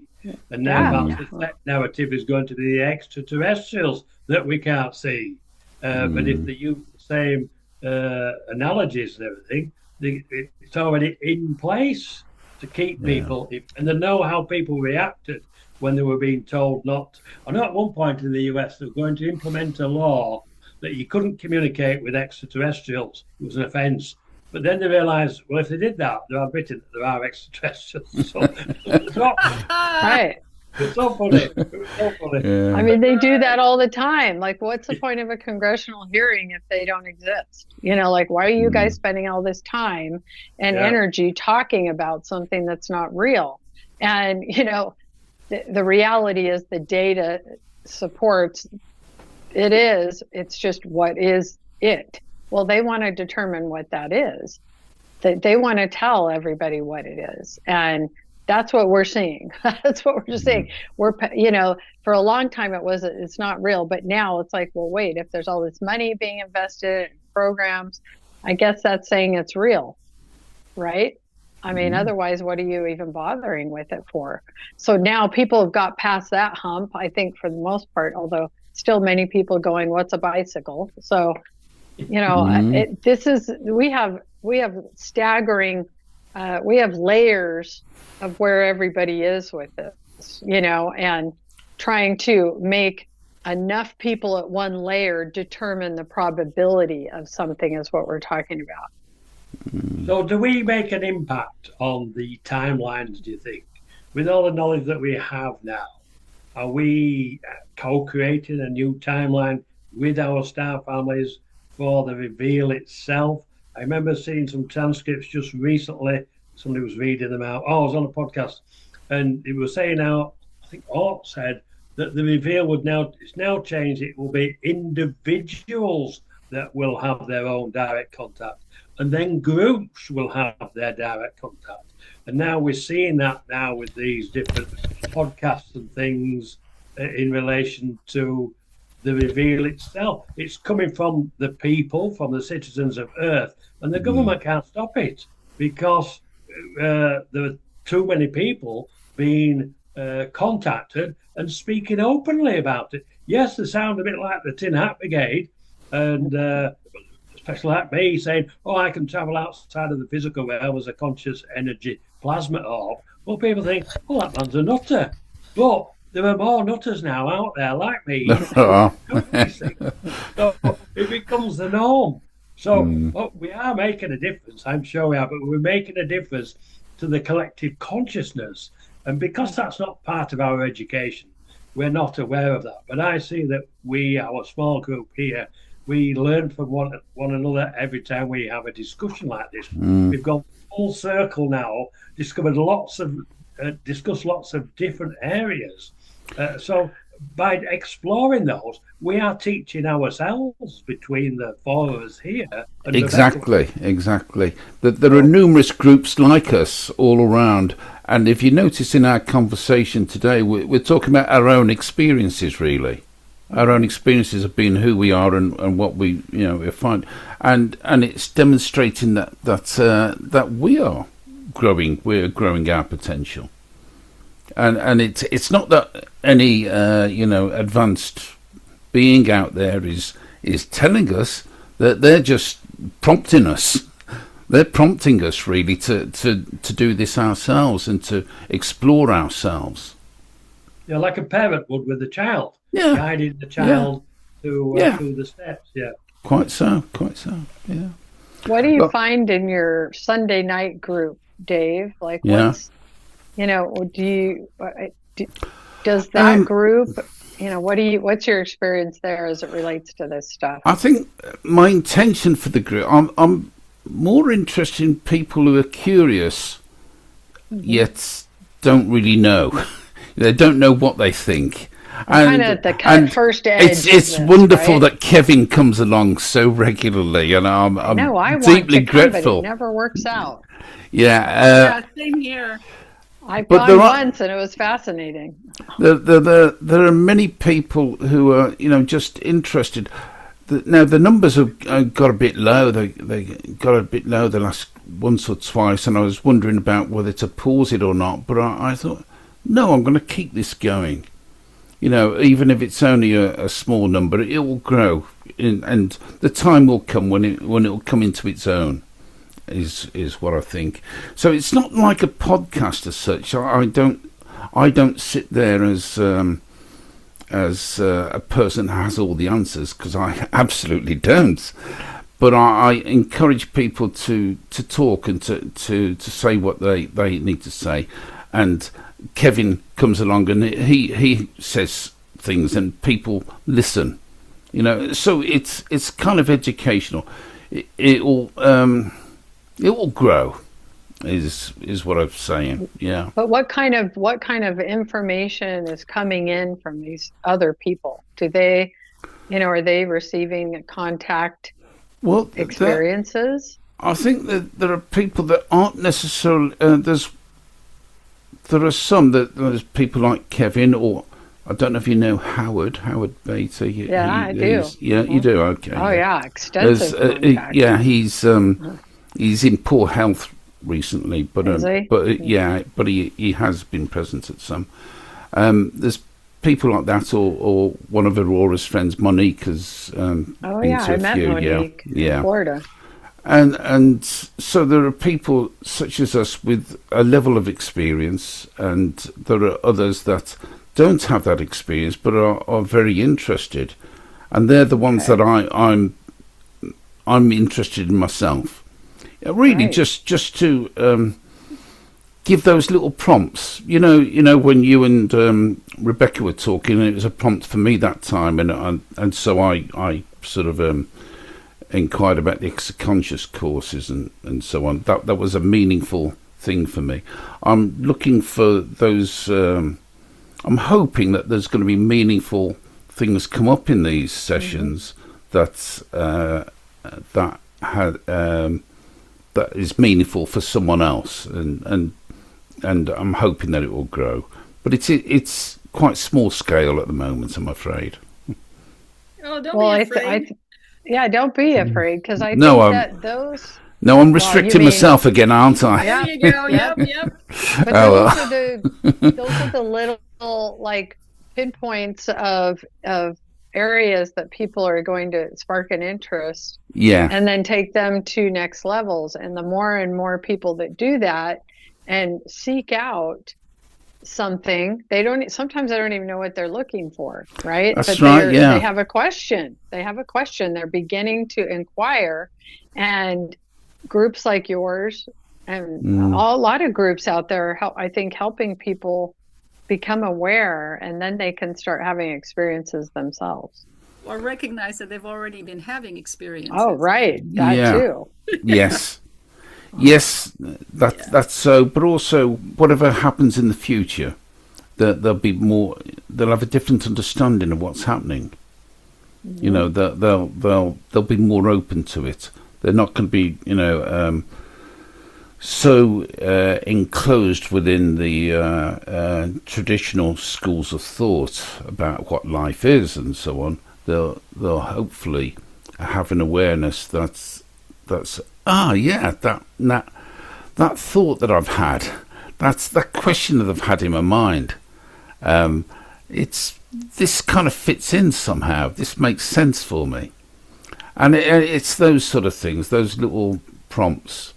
And now the threat narrative is going to be the extraterrestrials that we can't see. But if they use the same analogies and everything, it's already in place to keep people. And they know how people reacted when they were being told not. I know at one point in the US, they were going to implement a law that you couldn't communicate with extraterrestrials. It was an offence. But then they realised, well, if they did that, they're admitting that there are extraterrestrials. So, right. It's so funny. It's so funny. Yeah. I mean, they do that all the time. Like, what's the point of a congressional hearing if they don't exist? Like, why are you guys spending all this time and energy talking about something that's not real? And, the reality is the data supports it is. It's just, what is it? Well, they want to determine what that is. They want to tell everybody what it is. And That's what we're seeing. That's what we're just saying. We're, for a long time it's not real, but now it's like, well, wait, if there's all this money being invested in programs, I guess that's saying it's real, right? I mean, otherwise, what are you even bothering with it for? So now people have got past that hump, I think, for the most part, although still many people going, what's a bicycle? So, we have staggering, we have layers of where everybody is with this, and trying to make enough people at one layer determine the probability of something is what we're talking about. So do we make an impact on the timelines, do you think? With all the knowledge that we have now, are we co-creating a new timeline with our star families for the reveal itself? I remember seeing some transcripts just recently. Somebody was reading them out. I was on a podcast, and it was saying now, I think Art said that the reveal it's now changed. It will be individuals that will have their own direct contact, and then groups will have their direct contact. And now we're seeing that now with these different podcasts and things in relation to the reveal itself. It's coming from the people, from the citizens of Earth, and the government can't stop it because there are too many people being contacted and speaking openly about it. Yes, they sound a bit like the Tin Hat Brigade, and especially like me saying, I can travel outside of the physical realm as a conscious energy plasma orb. Well, people think, that man's a nutter. But there are more nutters now out there like me. So it becomes the norm. So we are making a difference, I'm sure we are, but we're making a difference to the collective consciousness. And because that's not part of our education, we're not aware of that. But I see that our small group here, we learn from one another every time we have a discussion like this. We've gone full circle now, discussed lots of different areas. So by exploring those, we are teaching ourselves between the four of us here. And exactly. That there are numerous groups like us all around. And if you notice in our conversation today, we're talking about our own experiences, really. Our own experiences of being who we are and what we find, and it's demonstrating that we are growing. We're growing our potential, and it's not that any advanced being out there is telling us that they're just prompting us. They're prompting us really to do this ourselves and to explore ourselves. Yeah, like a parent would with a child. Yeah. Guiding the child through the steps. Yeah. Quite so. Yeah. What do you find in your Sunday night group, Dave? Like, does that group, what's your experience there as it relates to this stuff? I think my intention for the group, I'm more interested in people who are curious, yet don't really know. They don't know what they think. Kind of the first edge. It's wonderful that Kevin comes along so regularly, and I'm deeply grateful. But it never works out. Yeah. Same here. I've gone once, and it was fascinating. There are many people who are, just interested. Now the numbers have got a bit low. They got a bit low the last once or twice, and I was wondering about whether to pause it or not. But I thought, no, I'm going to keep this going. Even if it's only a small number, it will grow, and the time will come when it will come into its own. Is what I think. So it's not like a podcast as such. I don't sit there as a person who has all the answers, because I absolutely don't. But I encourage people to talk and to say what they need to say, and Kevin comes along and he says things and people listen, so it's kind of educational. It will grow is what I'm saying. Yeah. But what kind of information is coming in from these other people? Do they, are they receiving contact experiences? I think that there are people that aren't necessarily there are some that there's people like Kevin, or I don't know if you know Howard Bater. I do. Yeah, you do. Okay. Oh yeah, extensive. Yeah, he's in poor health recently, but he has been present at some. There's people like that, or one of Aurora's friends, Monique, has been to I met Monique in Florida. And so there are people such as us with a level of experience, and there are others that don't have that experience but are very interested, and they're the ones that I'm interested in myself. Really, just to give those little prompts. You know, when you and Rebecca were talking, it was a prompt for me that time, and so I sort of inquired about the extra-conscious courses and so on. That was a meaningful thing for me. I'm looking for those. I'm hoping that there's going to be meaningful things come up in these sessions that is meaningful for someone else, and I'm hoping that it will grow. But it's quite small scale at the moment, I'm afraid. Oh, don't be afraid. Don't be afraid, because I think that those. No, I'm restricting myself again, aren't I? There you go. Yep. But those are the little like pinpoints of areas that people are going to spark an interest. Yeah. And then take them to next levels. And the more and more people that do that and seek out something, sometimes they don't even know what they're looking for, right? That's right. Yeah. They have a question. They're beginning to inquire, and groups like yours and a lot of groups out there, I think, helping people become aware, and then they can start having experiences themselves. Or recognize that they've already been having experiences. Oh, right. That too. Yes. Yes, that's so. But also, whatever happens in the future, they'll have a different understanding of what's happening. Mm-hmm. You know, they'll be more open to it. They're not going to be, so enclosed within the traditional schools of thought about what life is and so on. They'll hopefully have an awareness that's that thought that I've had, that's that question that I've had in my mind. This kind of fits in somehow. This makes sense for me, and it's those sort of things, those little prompts.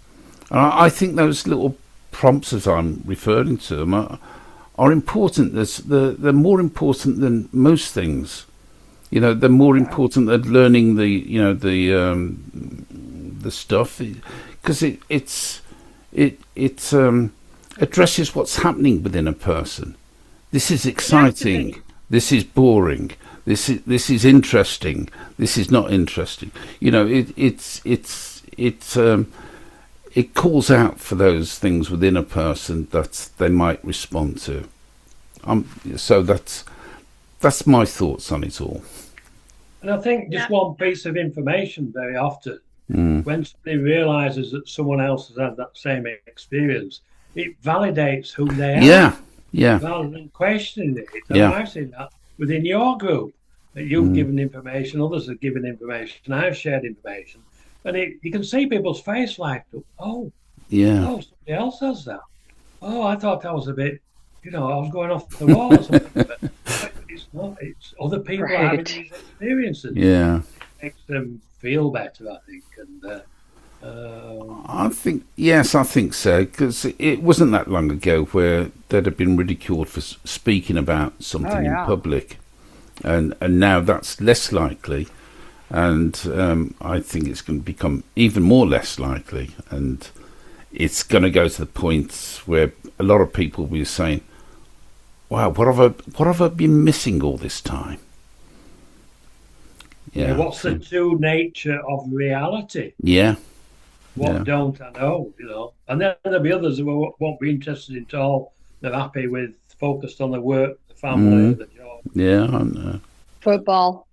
And I think those little prompts, as I'm referring to them, are important. They're more important than most things. You know, they're more important than learning the stuff, because it addresses what's happening within a person. This is exciting. This is boring. This is interesting. This is not interesting. You know, it calls out for those things within a person that they might respond to. So that's my thoughts on it all. And I think just one piece of information very often, when somebody realises that someone else has had that same experience, it validates who they are. Yeah. Rather than questioning it. And I've seen that within your group, that you've given information, others have given information, I've shared information. And you can see people's face like, oh, somebody else has that. Oh, I thought that was a bit, I was going off the wall or something. But it's not. It's other people having these experiences. Yeah. It makes them feel better, I think. And I think so, because it wasn't that long ago where they'd have been ridiculed for speaking about something in public, and now that's less likely, and I think it's going to become even more less likely, and it's going to go to the point where a lot of people will be saying, "Wow, what have I been missing all this time?" Yeah. What's the true nature of reality? Yeah. What don't I know, And then there'll be others who won't be interested at all. They're happy with, focused on the work, the family, the job. Yeah, I know. Football.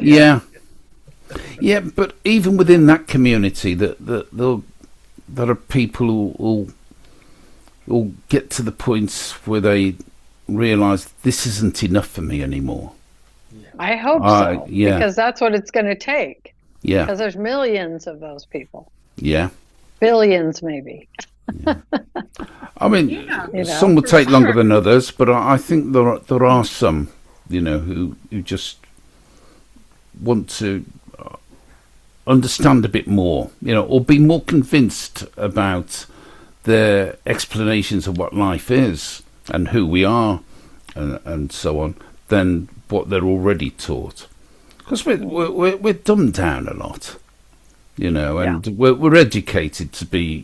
Yeah. Yeah, but even within that community, that there are people who will get to the point where they realise this isn't enough for me anymore. I hope so, yeah. because that's what it's going to take. Yeah. Because there's millions of those people. Yeah. Billions, maybe. Yeah. I mean, some will take longer than others, but I think there are some, who just want to understand a bit more, or be more convinced about their explanations of what life is and who we are and so on than what they're already taught. Because we're dumbed down a lot, and we're educated to be,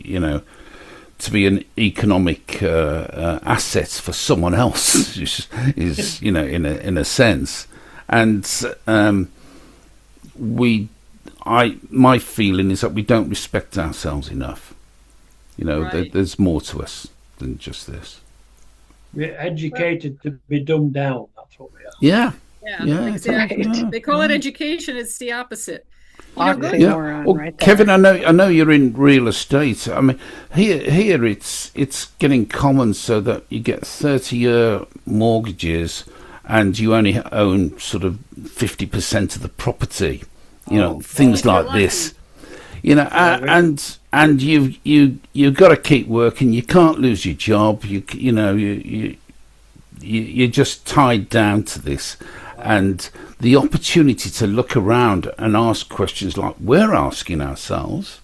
to be an economic asset for someone else, is in a sense, and my feeling is that we don't respect ourselves enough. There's more to us than just this. We're educated to be dumbed down. That's what we are. Yeah, exactly. Right. They call it education. It's the opposite. Right Kevin, I know you're in real estate. I mean, here it's getting common so that you get 30-year mortgages, and you only own sort of 50% of the property. Things like this. And you've got to keep working. You can't lose your job. You're just tied down to this. And the opportunity to look around and ask questions like we're asking ourselves,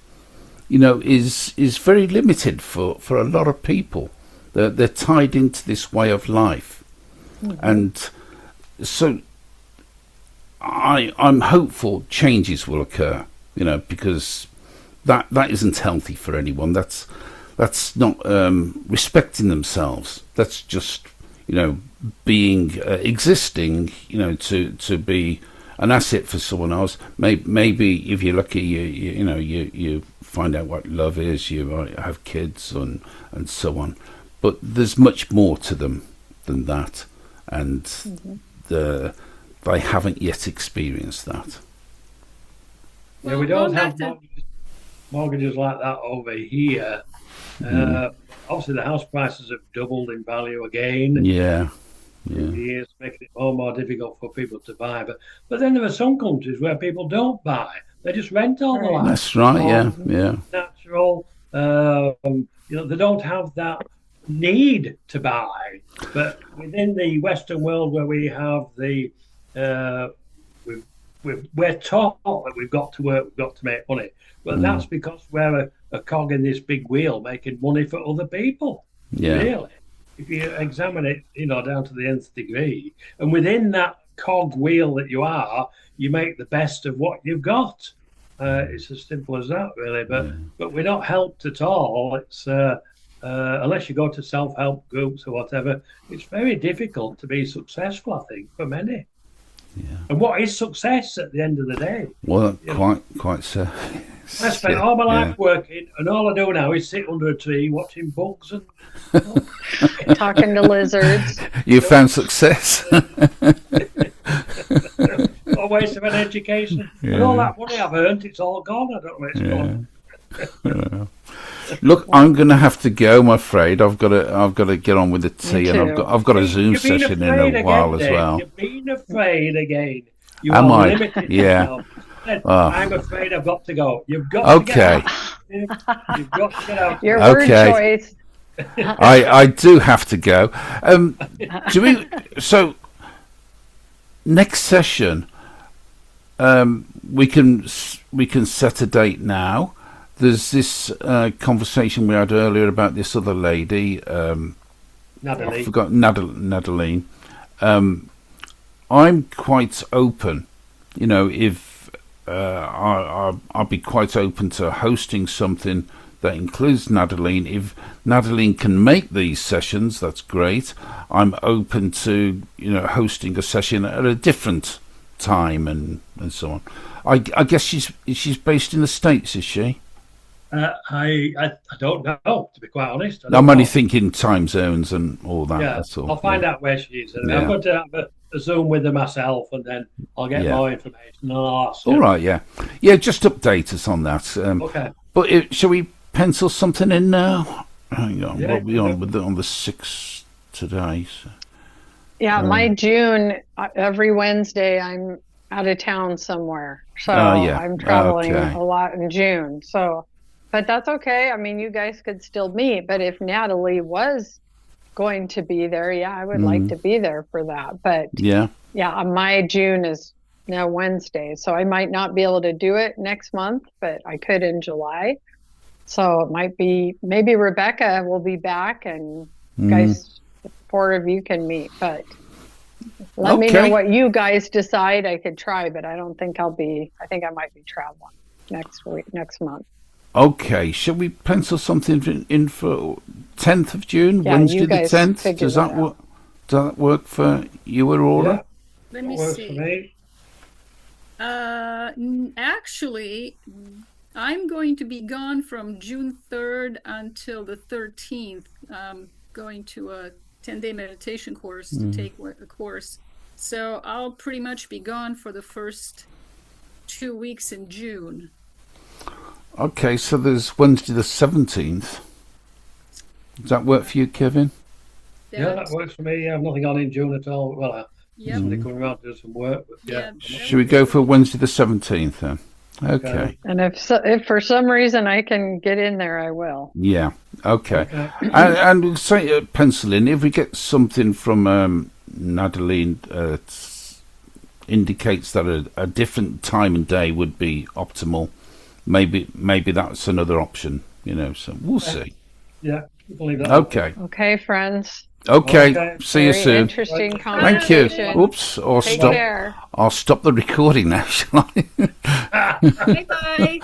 is very limited for a lot of people. They're tied into this way of life. Mm-hmm. And so I'm hopeful changes will occur, because that isn't healthy for anyone. That's not respecting themselves. That's just, being existing, to be an asset for someone else. Maybe if you're lucky, you find out what love is. You might have kids and so on. But there's much more to them than that, and they haven't yet experienced that. Yeah, we don't have mortgages like that over here. Obviously, the house prices have doubled in value again. Yeah. Years, making it more difficult for people to buy. But then there are some countries where people don't buy; they just rent all the land. That's right. Yeah. Natural. They don't have that need to buy. But within the Western world, where we have we're taught that we've got to work, we've got to make money. But that's because we're a cog in this big wheel making money for other people. Yeah. Really. If you examine it, down to the nth degree, and within that cog wheel that you are, you make the best of what you've got. It's as simple as that, really. But we're not helped at all. It's unless you go to self-help groups or whatever, it's very difficult to be successful, I think, for many. Yeah. And what is success at the end of the day? Well, quite so. I spent all my life working, and all I do now is sit under a tree watching bugs and talking to lizards. You found success. A waste of an education, and all that money I've earned, it's all gone. I don't know where it's gone. Look, I'm going to have to go. I'm afraid I've got to get on with the tea, and I've got a Zoom session in a while as well. You've been afraid again. Am I? Limited Yeah. yourself. I'm afraid I've got to go. You've got to get out. You've got to get out. Your word choice. I do have to go. So next session, we can set a date now. There's this conversation we had earlier about this other lady. I forgot Nadaline. I'm quite open. If I'll be quite open to hosting something that includes Nadaline. If Nadaline can make these sessions, that's great. I'm open to hosting a session at a different time and so on. I guess she's based in the States, is she? I don't know, to be quite honest. I'm only thinking time zones and all that. Yeah, that's all. I'll find out where she is. I'm going to have a Zoom with her myself, and then I'll get more information. All right, yeah. Just update us on that. Okay. But shall we pencil something in now? hang on, what are we on with on the 6th today? So, Yeah, my June, every Wednesday I'm out of town somewhere. So I'm traveling a lot in June. So, but that's okay. I mean, you guys could still meet, but if Natalie was going to be there, yeah, I would like to be there for that. But yeah, my June is now Wednesday, so I might not be able to do it next month, but I could in July. So it might be, maybe Rebecca will be back and guys, the 4 of you can meet, but let me know what you guys decide. I could try, but I don't think I think I might be traveling next month. Okay, shall we pencil something in for 10th of June, Wednesday the 10th? Does that work for you, Aurora? Yeah. Let me see. Actually, I'm going to be gone from June 3rd until the 13th. Going to a 10-day meditation course to take a course. So I'll pretty much be gone for the first 2 weeks in June. Okay, so there's Wednesday the 17th. Does that work for you, Kevin? Yeah, that works for me. I have nothing on in June at all. Well, somebody coming around to do some work. But should we go for Wednesday the 17th then? Okay. And if for some reason I can get in there, I will. Yeah. Okay. And say pencil in, if we get something from Natalie indicates that a different time and day would be optimal, maybe that's another option. So we'll see. Yeah. Believe that. Okay. Okay, friends. Okay. See you soon. Interesting conversation. Thank you. Oops. I'll stop the recording now, shall I? Bye-bye.